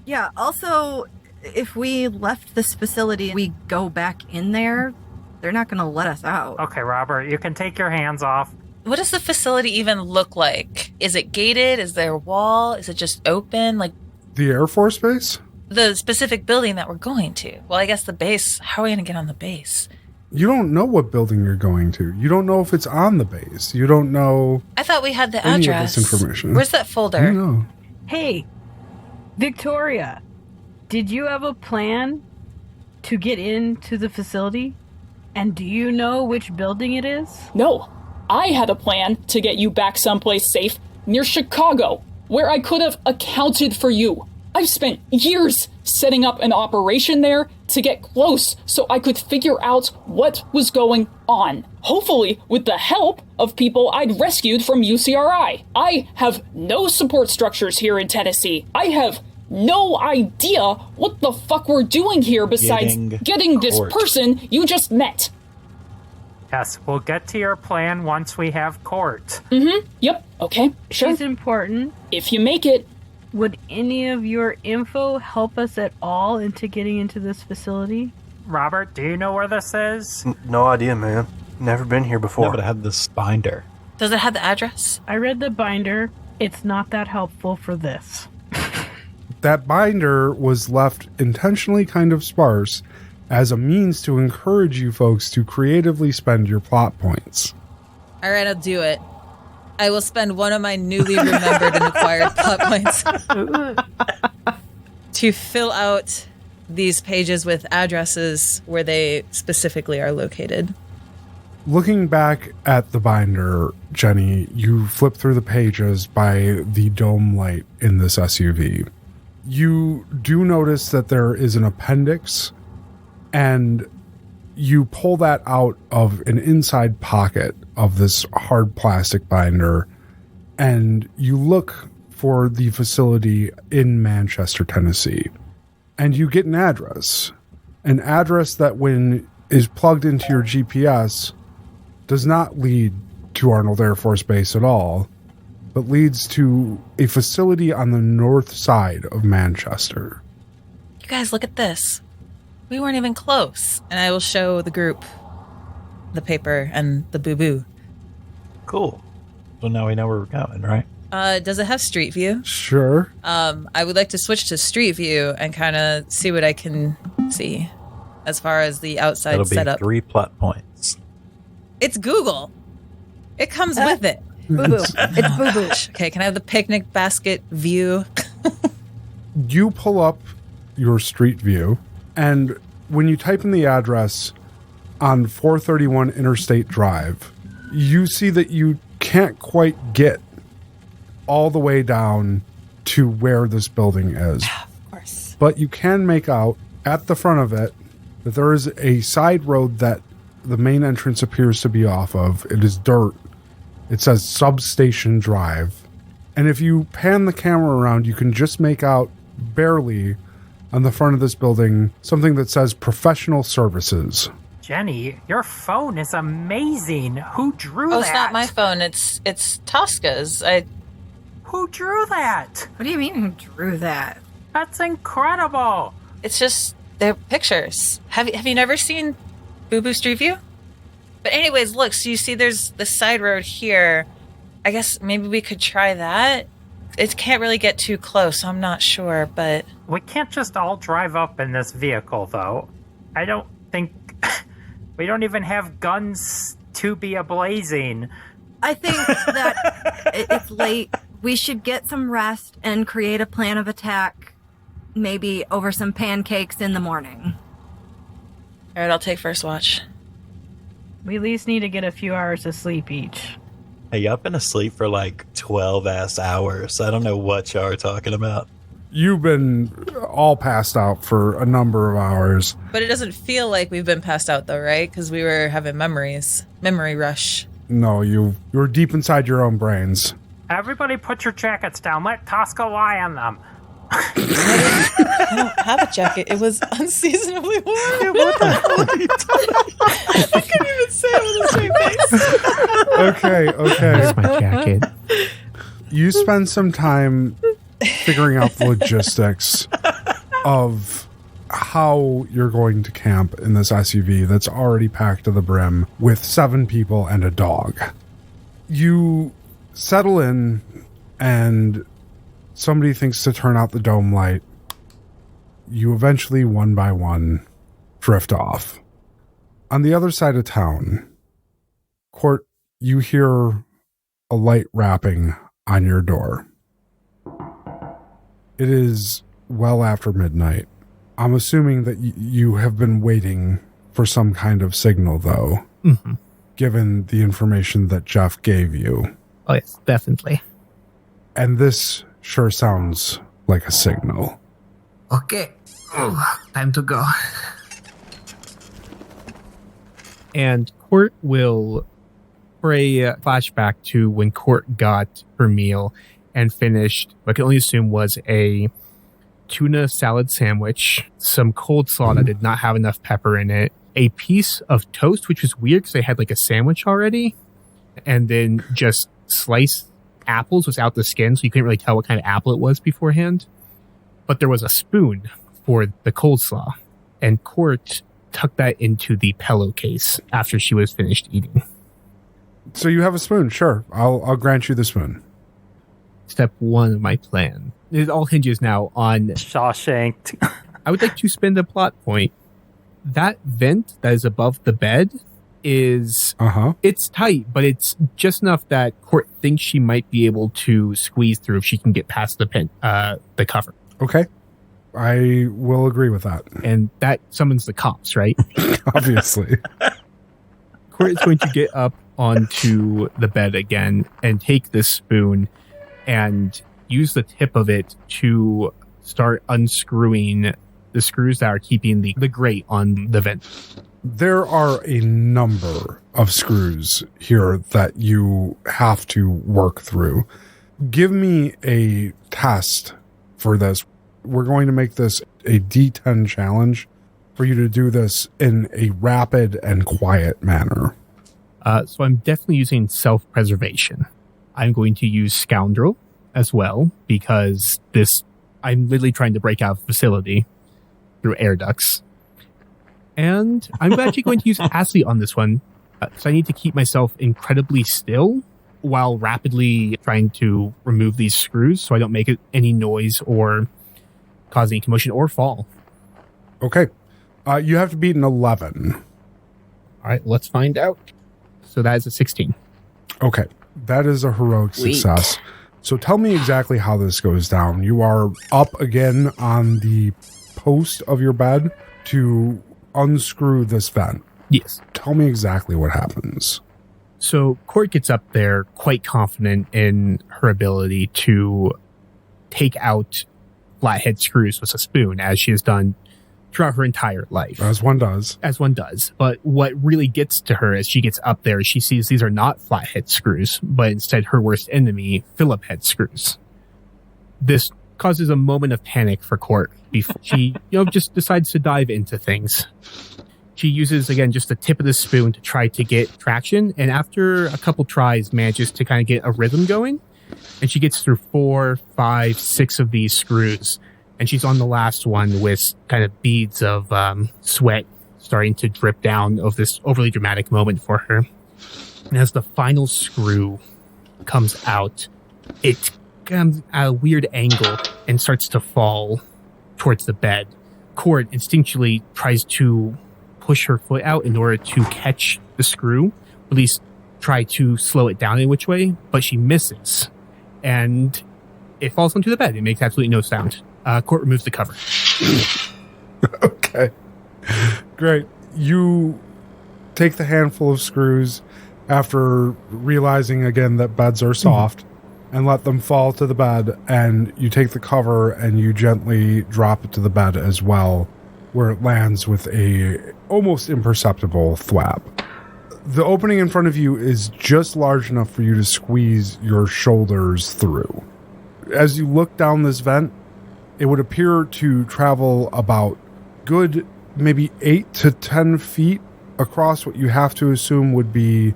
Yeah, also, if we left this facility, we go back in there, they're not going to let us out. Okay, Robert, you can take your hands off. What does the facility even look like? Is it gated? Is there a wall? Is it just open? Like The Air Force Base? the specific building that we're going to. Well, I guess the base. How are we going to get on the base? You don't know what building you're going to. You don't know if it's on the base. You don't know I thought we had the any address. of this information. Where's that folder? You know. Hey, Victoria, did you have a plan to get into the facility? And do you know which building it is? No, I had a plan to get you back someplace safe near Chicago, where I could have accounted for you. I've spent years setting up an operation there to get close so I could figure out what was going on. Hopefully with the help of people I'd rescued from UCRI. I have no support structures here in Tennessee. I have no idea what the fuck we're doing here besides getting this person you just met. Yes, we'll get to your plan once we have court. Yep, okay, sure. It's important. If you make it. Would any of your info help us at all into getting into this facility? Robert, do you know where this is? No idea, man. Never been here before. No, but I have this binder. Does it have the address? I read the binder. It's not that helpful for this. That binder was left intentionally kind of sparse as a means to encourage you folks to creatively spend your plot points. All right, I'll do it. I will spend one of my newly remembered and acquired plot points to fill out these pages with addresses where they specifically are located. Looking back at the binder, Jenny, you flip through the pages by the dome light in this SUV. You do notice that there is an appendix, and you pull that out of an inside pocket of this hard plastic binder, and you look for the facility in Manchester, Tennessee. And you get an address that when is plugged into your GPS does not lead to Arnold Air Force Base at all, but leads to a facility on the north side of Manchester. You guys, look at this. We weren't even close. And I will show the group the paper and the boo-boo. Cool. So now we know where we're going, right? Does it have street view? Sure. I would like to switch to street view and kind of see what I can see as far as the outside That'll setup. be 3 plot points. It's Google. It comes with it. Boo-boo. It's boo-boo. Okay, can I have the picnic basket view? You pull up your street view, and when you type in the address on 431 Interstate Drive, you see that you can't quite get all the way down to where this building is. Of course. But you can make out at the front of it that there is a side road that the main entrance appears to be off of. It is dirt. It says Substation Drive. And if you pan the camera around, you can just make out barely on the front of this building something that says Professional Services. Jenny, your phone is amazing. Who drew that? Oh, it's not my phone. It's Toska's. Who drew that? What do you mean who drew that? That's incredible. It's just they're pictures. Have you never seen Boo Boo Street View? But anyways, look, so you see there's the side road here. I guess maybe we could try that. It can't really get too close, so I'm not sure, but... We can't just all drive up in this vehicle, though. I don't think... We don't even have guns to be ablazing. I think that it's late. We should get some rest and create a plan of attack, maybe over some pancakes in the morning. All right, I'll take first watch. We at least need to get a few hours of sleep each. Hey, I've been asleep for like 12-ass hours. I don't know what y'all are talking about. You've been all passed out for a number of hours. But it doesn't feel like we've been passed out, though, right? Because we were having memory rush. No, you're deep inside your own brains. Everybody put your jackets down. Let Toska lie on them. I don't have a jacket. It was unseasonably warm. What the hell are you talking? I couldn't even say it with a straight face. Okay. That's my jacket. You spend some time figuring out the logistics of how you're going to camp in this SUV that's already packed to the brim with 7 people and a dog. You settle in, and somebody thinks to turn out the dome light. You eventually, one by one, drift off. On the other side of town, Court, you hear a light rapping on your door. It is well after midnight. I'm assuming that you have been waiting for some kind of signal, though, given the information that Jeff gave you. Oh, yes, definitely. And this sure sounds like a signal. Okay. Time to go. And Court will, for a flashback to when Court got her meal and finished what I can only assume was a tuna salad sandwich, some cold slaw that did not have enough pepper in it, a piece of toast, which was weird because they had like a sandwich already, and then just sliced apples without the skin, so you couldn't really tell what kind of apple it was beforehand. But there was a spoon for the cold slaw, and Court tucked that into the pillowcase after she was finished eating. So you have a spoon, sure. I'll grant you the spoon. Step 1 of my plan. it all hinges now on Shawshanked. I would like to spend a plot point. That vent that is above the bed is it's tight, but it's just enough that Court thinks she might be able to squeeze through if she can get past the cover. Okay. I will agree with that. And that summons the cops, right? Obviously. Court is going to get up onto the bed again and take this spoon and use the tip of it to start unscrewing the screws that are keeping the grate on the vent. There are a number of screws here that you have to work through. Give me a test for this. We're going to make this a D10 challenge for you to do this in a rapid and quiet manner. So I'm definitely using self-preservation. I'm going to use Scoundrel as well, because I'm literally trying to break out of the facility through air ducts. And I'm actually going to use Astley on this one, so I need to keep myself incredibly still while rapidly trying to remove these screws so I don't make any noise or cause any commotion or fall. Okay. You have to beat an 11. All right, let's find out. So that is a 16. Okay. That is a heroic success. So tell me exactly how this goes down. You are up again on the post of your bed to unscrew this vent. Yes. Tell me exactly what happens. So Court gets up there quite confident in her ability to take out flathead screws with a spoon, as she has done throughout her entire life. As one does. But what really gets to her as she gets up there is she sees these are not flathead screws, but instead her worst enemy, Phillip head screws. This causes a moment of panic for Court before she just decides to dive into things. She uses, again, just the tip of the spoon to try to get traction, and after a couple tries manages to kind of get a rhythm going, and she gets through 4, 5, 6 of these screws, and she's on the last one with kind of beads of sweat starting to drip down of this overly dramatic moment for her. And as the final screw comes out, it comes at a weird angle and starts to fall towards the bed. Court instinctually tries to push her foot out in order to catch the screw, at least try to slow it down in which way, but she misses. And it falls onto the bed. It makes absolutely no sound. Court removes the cover. Okay. Great. You take the handful of screws after realizing again that beds are soft and let them fall to the bed, and you take the cover and you gently drop it to the bed as well, where it lands with a almost imperceptible thwap. The opening in front of you is just large enough for you to squeeze your shoulders through. As you look down this vent, it would appear to travel about good maybe 8 to 10 feet across what you have to assume would be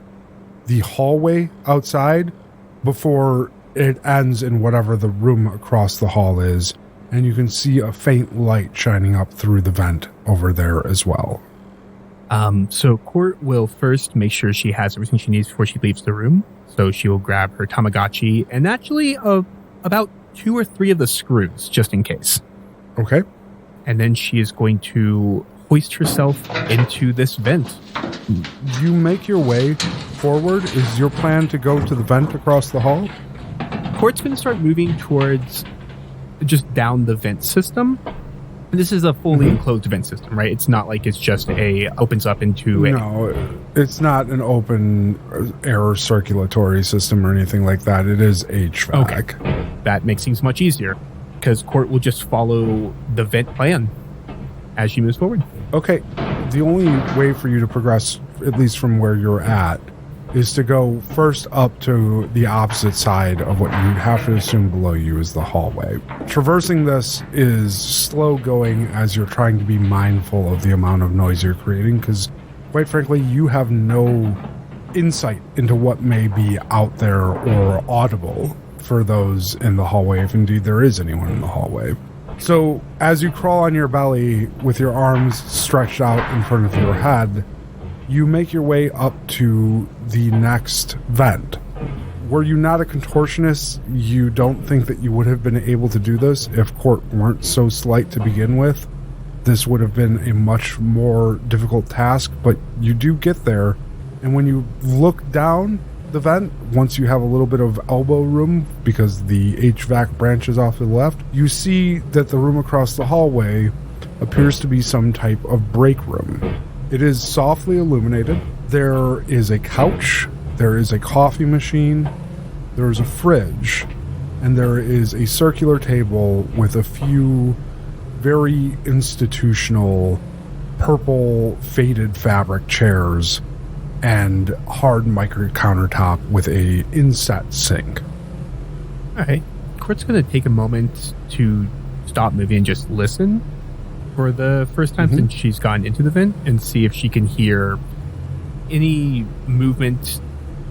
the hallway outside before it ends in whatever the room across the hall is, and you can see a faint light shining up through the vent over there as well. So Court will first make sure she has everything she needs before she leaves the room. So she will grab her Tamagotchi and actually about 2 or 3 of the screws, just in case. Okay. And then she is going to hoist herself into this vent. You make your way forward. Is your plan to go to the vent across the hall? Court's going to start moving towards just down the vent system. This is a fully enclosed vent system, right? It's not like it's just opens up into a... No, it's not an open air circulatory system or anything like that. It is HVAC. Okay. That makes things much easier, because Court will just follow the vent plan as she moves forward. Okay. The only way for you to progress, at least from where you're at, is to go first up to the opposite side of what you'd have to assume below you is the hallway. Traversing this is slow going as you're trying to be mindful of the amount of noise you're creating, because quite frankly, you have no insight into what may be out there or audible for those in the hallway, if indeed there is anyone in the hallway. So as you crawl on your belly with your arms stretched out in front of your head, you make your way up to the next vent. Were you not a contortionist, you don't think that you would have been able to do this if Court weren't so slight to begin with. This would have been a much more difficult task, but you do get there. And when you look down the vent, once you have a little bit of elbow room, because the HVAC branches off to the left, you see that the room across the hallway appears to be some type of break room. It is softly illuminated. There is a couch, there is a coffee machine, there is a fridge, and there is a circular table with a few very institutional purple faded fabric chairs and hard micro countertop with a inset sink. All right. Court's going to take a moment to stop moving and just listen for the first time since she's gone into the vent and see if she can hear any movement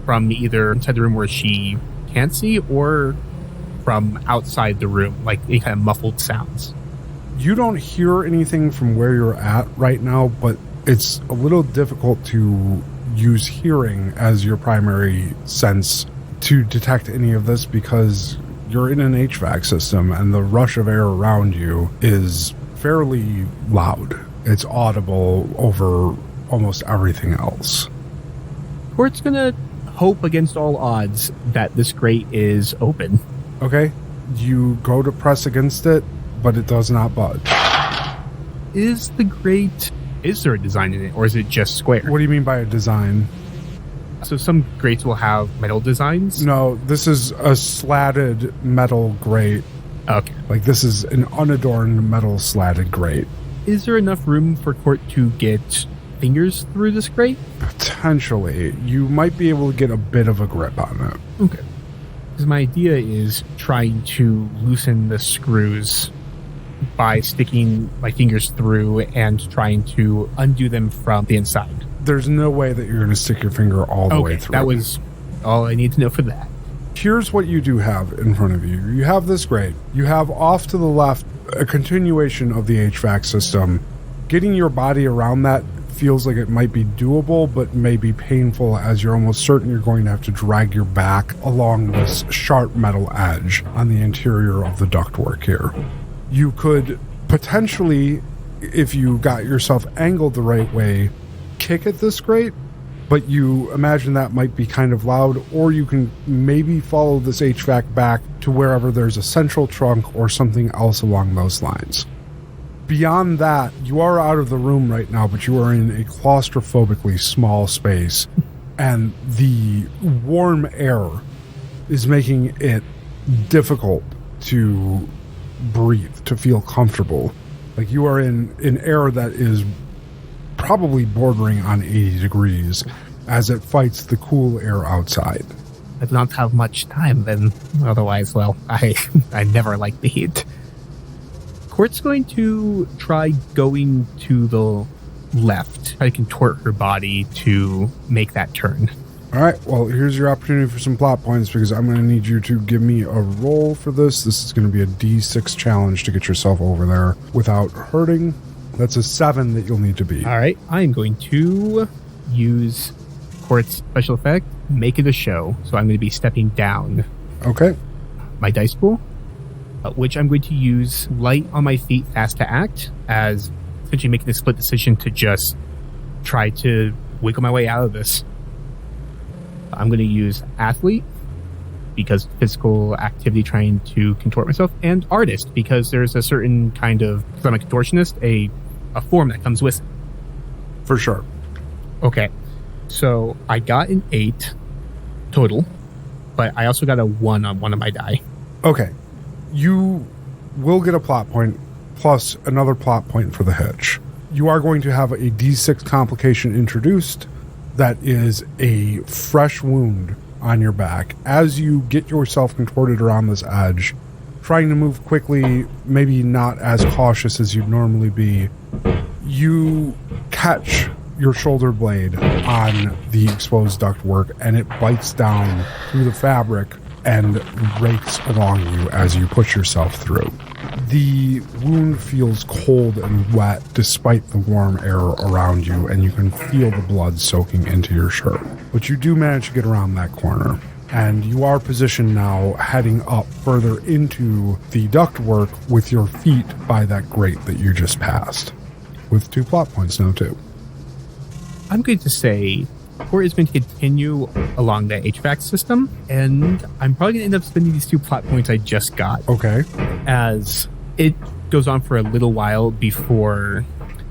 from either inside the room where she can't see or from outside the room, like any kind of muffled sounds. You don't hear anything from where you're at right now, but it's a little difficult to use hearing as your primary sense to detect any of this because you're in an HVAC system and the rush of air around you is fairly loud. It's audible over almost everything else. Court's gonna hope against all odds that this grate is open. Okay. You go to press against it, but it does not budge. Is there a design in it, or is it just square? What do you mean by a design? So some grates will have metal designs? No, this is a slatted metal grate. Okay. Like this is an unadorned metal slatted grate. Is there enough room for Court to get fingers through this grate? Potentially. You might be able to get a bit of a grip on it. Okay. Because my idea is trying to loosen the screws by sticking my fingers through and trying to undo them from the inside. There's no way that you're going to stick your finger all the way through. That was all I need to know for that. Here's what you do have in front of you. You have this grate. You have off to the left a continuation of the HVAC system. Getting your body around that feels like it might be doable, but may be painful as you're almost certain you're going to have to drag your back along this sharp metal edge on the interior of the ductwork here. You could potentially, if you got yourself angled the right way, kick at this grate, but you imagine that might be kind of loud, or you can maybe follow this HVAC back to wherever there's a central trunk or something else along those lines. Beyond that, you are out of the room right now, but you are in a claustrophobically small space, and the warm air is making it difficult to breathe, to feel comfortable. Like you are in an air that is probably bordering on 80 degrees as it fights the cool air outside. I do not have much time then. Otherwise, well, I never like the heat. Court's going to try going to the left. Try to contort her body to make that turn. All right, well, here's your opportunity for some plot points because I'm going to need you to give me a roll for this. This is going to be a D6 challenge to get yourself over there without hurting. That's a 7 that you'll need to beat. All right, I'm going to use Court's special effect, make it a show. So I'm going to be stepping down. Okay. My dice pool, which I'm going to use light on my feet, fast to act, as essentially making a split decision to just try to wiggle my way out of this. I'm going to use athlete because physical activity, trying to contort myself, and artist because there's a certain kind of, because I'm a contortionist, a form that comes with it. For sure. Okay, so I got an 8 total, but I also got a 1 on one of my die. Okay, you will get a plot point plus another plot point for the hitch. You are going to have a D6 complication introduced. That is a fresh wound on your back. As you get yourself contorted around this edge, trying to move quickly, maybe not as cautious as you'd normally be, you catch your shoulder blade on the exposed ductwork and it bites down through the fabric and rakes along you as you push yourself through. The wound feels cold and wet despite the warm air around you, and you can feel the blood soaking into your shirt. But you do manage to get around that corner. And you are positioned now heading up further into the ductwork with your feet by that grate that you just passed. With 2 plot points now, too. I'm going to say Court is going to continue along the HVAC system, and I'm probably going to end up spending these 2 plot points I just got. Okay. As it goes on for a little while before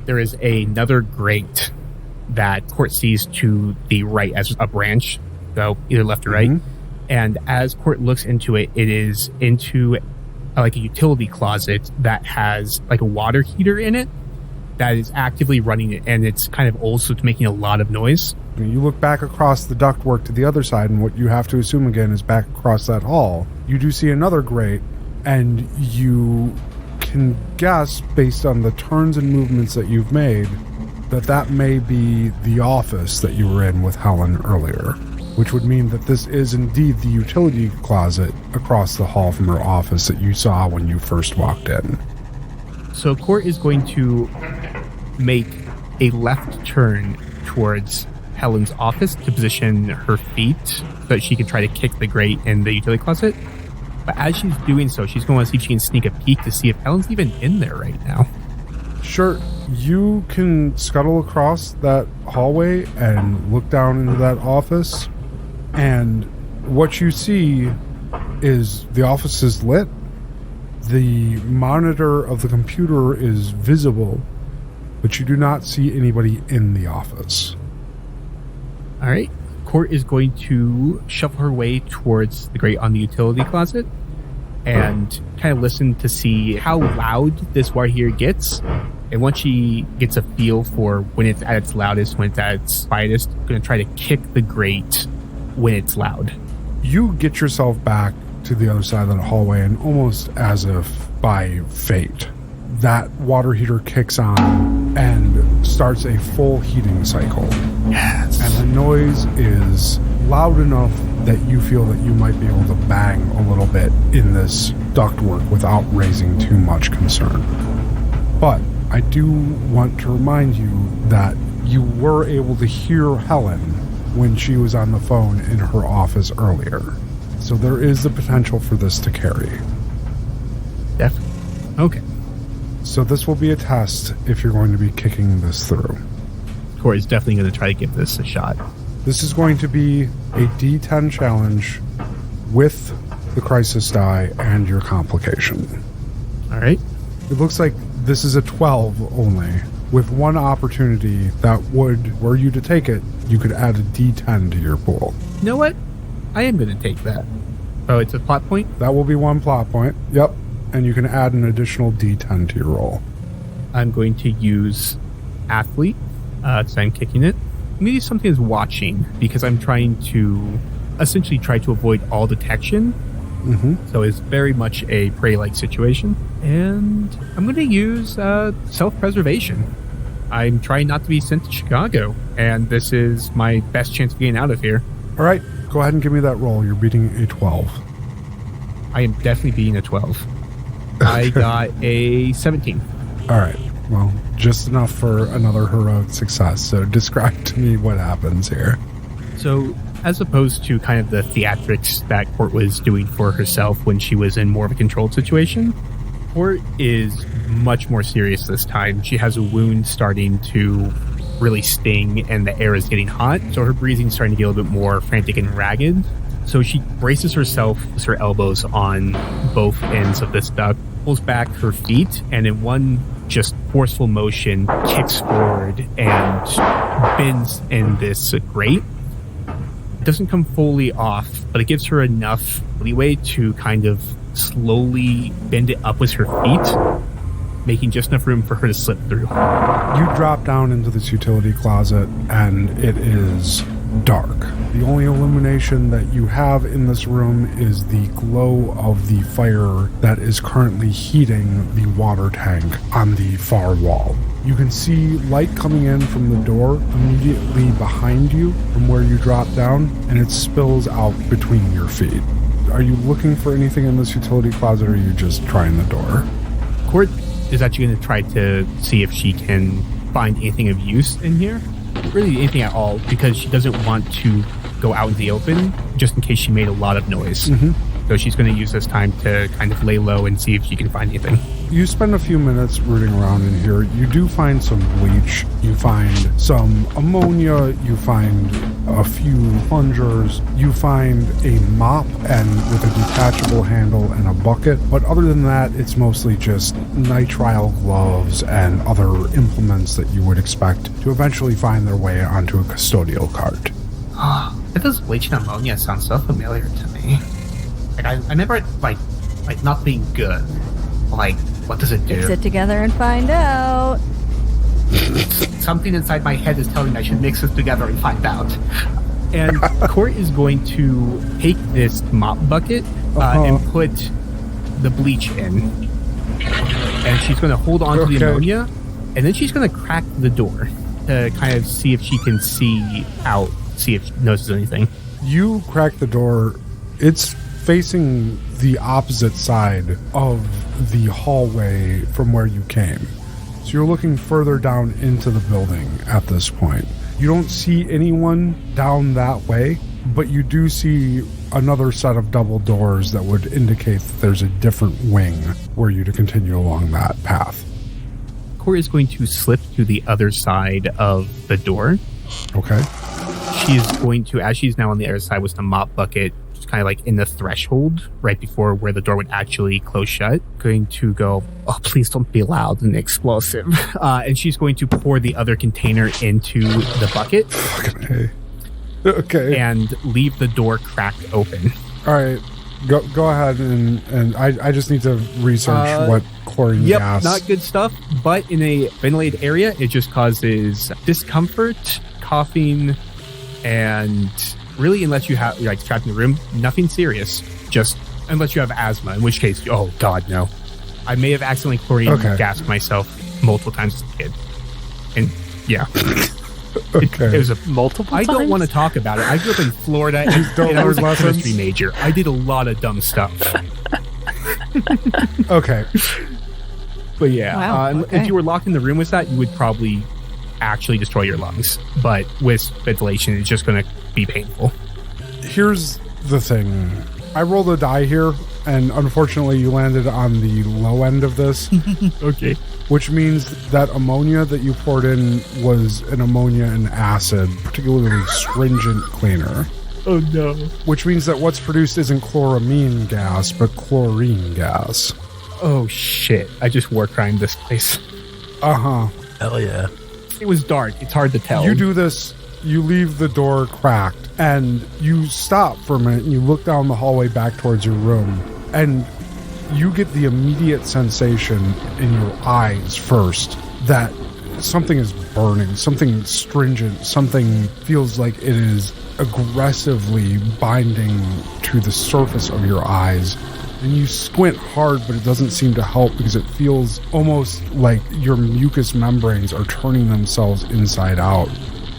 there is another grate that Court sees to the right as a branch, so either left or right. And as Court looks into it, it is into like a utility closet that has like a water heater in it that is actively running it, and it's kind of old, so it's making a lot of noise. You look back across the ductwork to the other side, and what you have to assume again is back across that hall. You do see another grate, and you can guess, based on the turns and movements that you've made, that may be the office that you were in with Helen earlier, which would mean that this is indeed the utility closet across the hall from her office that you saw when you first walked in. So Court is going to make a left turn towards Helen's office to position her feet so that she can try to kick the grate in the utility closet. But as she's doing so, she's going to see if she can sneak a peek to see if Helen's even in there right now. Sure, you can scuttle across that hallway and look down into that office, and what you see is the office is lit. The monitor of the computer is visible, but you do not see anybody in the office. All right. Court is going to shuffle her way towards the grate on the utility closet and kind of listen to see how loud this wire here gets. And once she gets a feel for when it's at its loudest, when it's at its quietest, going to try to kick the grate when it's loud. You get yourself back to the other side of that hallway, and almost as if by fate, that water heater kicks on and starts a full heating cycle. Yes. And the noise is loud enough that you feel that you might be able to bang a little bit in this ductwork without raising too much concern. But I do want to remind you that you were able to hear Helen when she was on the phone in her office earlier. So there is the potential for this to carry. Definitely. Okay. So this will be a test if you're going to be kicking this through. Corey's definitely going to try to give this a shot. This is going to be a D10 challenge with the crisis die and your complication. All right. It looks like this is a 12 only, with one opportunity that would, were you to take it, you could add a D10 to your pool. You know what? I am going to take that. Oh, it's a plot point? That will be 1 plot point. Yep. And you can add an additional D10 to your roll. I'm going to use athlete, so I'm kicking it. Maybe something is watching, because I'm trying to essentially try to avoid all detection. Mm-hmm. So it's very much a prey-like situation. And I'm going to use self-preservation. I'm trying not to be sent to Chicago, and this is my best chance of getting out of here. All right, go ahead and give me that roll. You're beating a 12. I am definitely beating a 12. I got a 17. All right, well, just enough for another heroic success. So describe to me what happens here. So, as opposed to kind of the theatrics that Court was doing for herself when she was in more of a controlled situation, Court is much more serious this time. She has a wound starting to really sting, and the air is getting hot, so her breathing's starting to get a little bit more frantic and ragged. So she braces herself with her elbows on both ends of this duct, pulls back her feet, and in one just forceful motion kicks forward and bends in this grate. It doesn't come fully off, but it gives her enough leeway to kind of slowly bend it up with her feet, making just enough room for her to slip through. You drop down into this utility closet, and it is dark. The only illumination that you have in this room is the glow of the fire that is currently heating the water tank on the far wall. You can see light coming in from the door immediately behind you from where you drop down, and it spills out between your feet. Are you looking for anything in this utility closet, or are you just trying the door? Court is actually going to try to see if she can find anything of use in here. really anything at all, because she doesn't want to go out in the open just in case she made a lot of noise. So she's going to use this time to kind of lay low and see if she can find anything. You spend a few minutes rooting around in here. You do find some bleach. You find some ammonia. You find a few plungers. You find a mop and with a detachable handle and a bucket. But other than that, it's mostly just nitrile gloves and other implements that you would expect to eventually find their way onto a custodial cart. That does bleach and ammonia sound so familiar to me. Like, I remember it, like not being good. Like, what does it do? Mix it together and find out. Something inside my head is telling me I should mix this together and find out. And Court is going to take this mop bucket and put the bleach in. And she's going to hold on to the ammonia. And then she's going to crack the door to kind of see if she can see out, see if she notices anything. You crack the door. It's facing the opposite side of the hallway from where you came. So you're looking further down into the building at this point. You don't see anyone down that way, but you do see another set of double doors that would indicate that there's a different wing were you to continue along that path. Cora is going to slip to the other side of the door. Okay. She's going to, as she's now on the other side with the mop bucket, kind of like in the threshold right before where the door would actually close shut, going to go, oh, please don't be loud and explosive. And she's going to pour the other container into the bucket. Okay. And leave the door cracked open. All right. Go ahead and I just need to research what chlorine gas. Not good stuff, but in a ventilated area, it just causes discomfort, coughing, and really, unless you have, you're like trapped in the room, nothing serious. Just unless you have asthma, in which case, oh god, no. I may have accidentally chlorine gassed myself multiple times as a kid, and yeah, it was a multiple times? I don't want to talk about it. I grew up in Florida, and I was a chemistry major. I did a lot of dumb stuff. Okay, but yeah, if you were locked in the room with that, you would probably actually destroy your lungs. But with ventilation, it's just going to be painful. Here's the thing. I rolled a die here, and unfortunately you landed on the low end of this. Okay. Which means that ammonia that you poured in was an ammonia and acid, particularly stringent cleaner. Oh no. Which means that what's produced isn't chloramine gas, but chlorine gas. Oh shit. I just war crimed this place. Uh-huh. Hell yeah. It was dark. It's hard to tell. You do this, you leave the door cracked, and you stop for a minute, and you look down the hallway back towards your room, and you get the immediate sensation in your eyes first that something is burning, something stringent, something feels like it is aggressively binding to the surface of your eyes. And you squint hard, but it doesn't seem to help because it feels almost like your mucous membranes are turning themselves inside out.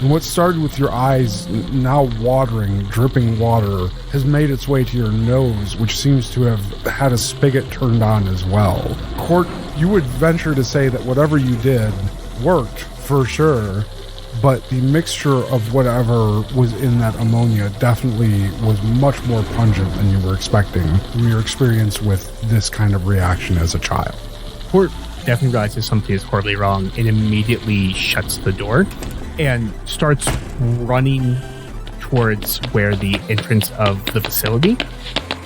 And what started with your eyes now watering, dripping water, has made its way to your nose, which seems to have had a spigot turned on as well. Court, you would venture to say that whatever you did worked for sure, but the mixture of whatever was in that ammonia definitely was much more pungent than you were expecting from your experience with this kind of reaction as a child. Court definitely realizes something is horribly wrong and immediately shuts the door and starts running towards where the entrance of the facility.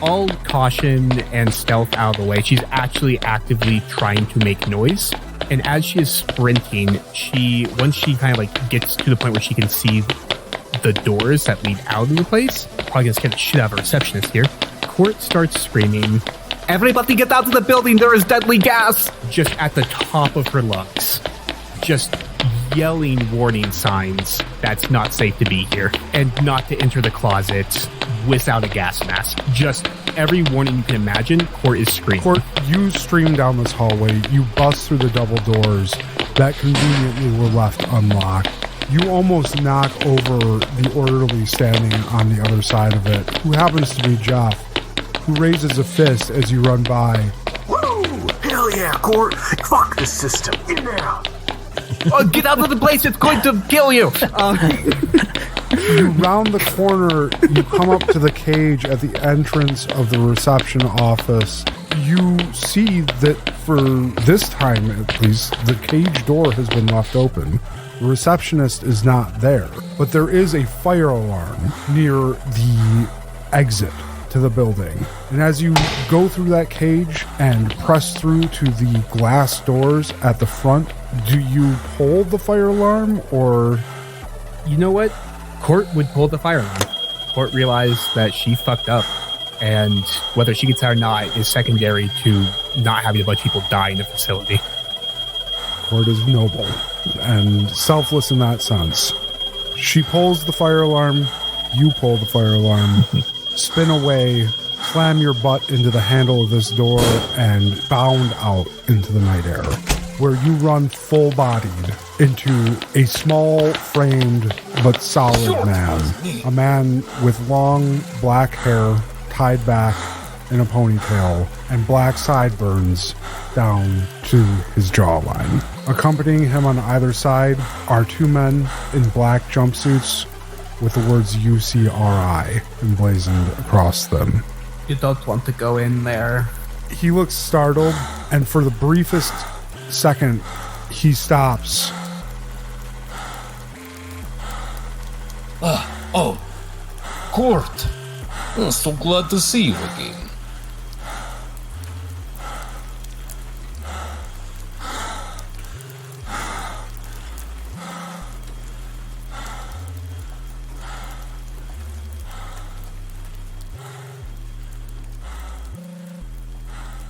All caution and stealth out of the way, she's actually actively trying to make noise. And as she is sprinting, once she kind of like gets to the point where she can see the doors that lead out of the place, probably gonna scare the shit out of a receptionist here, Court starts screaming, "Everybody get out of the building, there is deadly gas!" just at the top of her lungs. Just yelling warning signs that's not safe to be here and not to enter the closet without a gas mask. Just every warning you can imagine, Court is screaming. Court, you stream down this hallway, you bust through the double doors that conveniently were left unlocked. You almost knock over the orderly standing on the other side of it, who happens to be Jeff, who raises a fist as you run by. Woo! Hell yeah, Court! Fuck this system! In there! Oh, get out of the place! It's going to kill you! You round the corner, you come up to the cage at the entrance of the reception office. You see that for this time, at least, the cage door has been left open. The receptionist is not there, but there is a fire alarm near the exit to the building. And as you go through that cage and press through to the glass doors at the front, do you pull the fire alarm or... You know what? Court would pull the fire alarm. Court realized that she fucked up, and whether she gets out or not is secondary to not having a bunch of people die in the facility. Court is noble and selfless in that sense. She pulls the fire alarm, you pull the fire alarm, spin away, slam your butt into the handle of this door, and bound out into the night air, where you run full-bodied into a small-framed but solid man. A man with long black hair tied back in a ponytail and black sideburns down to his jawline. Accompanying him on either side are two men in black jumpsuits with the words UCRI emblazoned across them. You don't want to go in there. He looks startled, and for the briefest second, he stops. Court. I'm so glad to see you again.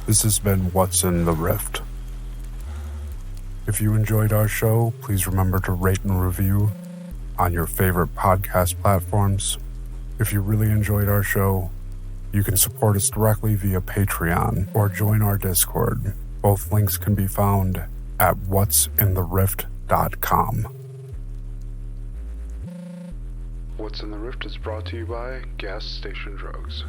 This has been What's in the Rift. If you enjoyed our show, please remember to rate and review on your favorite podcast platforms. If you really enjoyed our show, you can support us directly via Patreon or join our Discord. Both links can be found at what'sintherift.com. What's in the Rift is brought to you by Gas Station Drugs.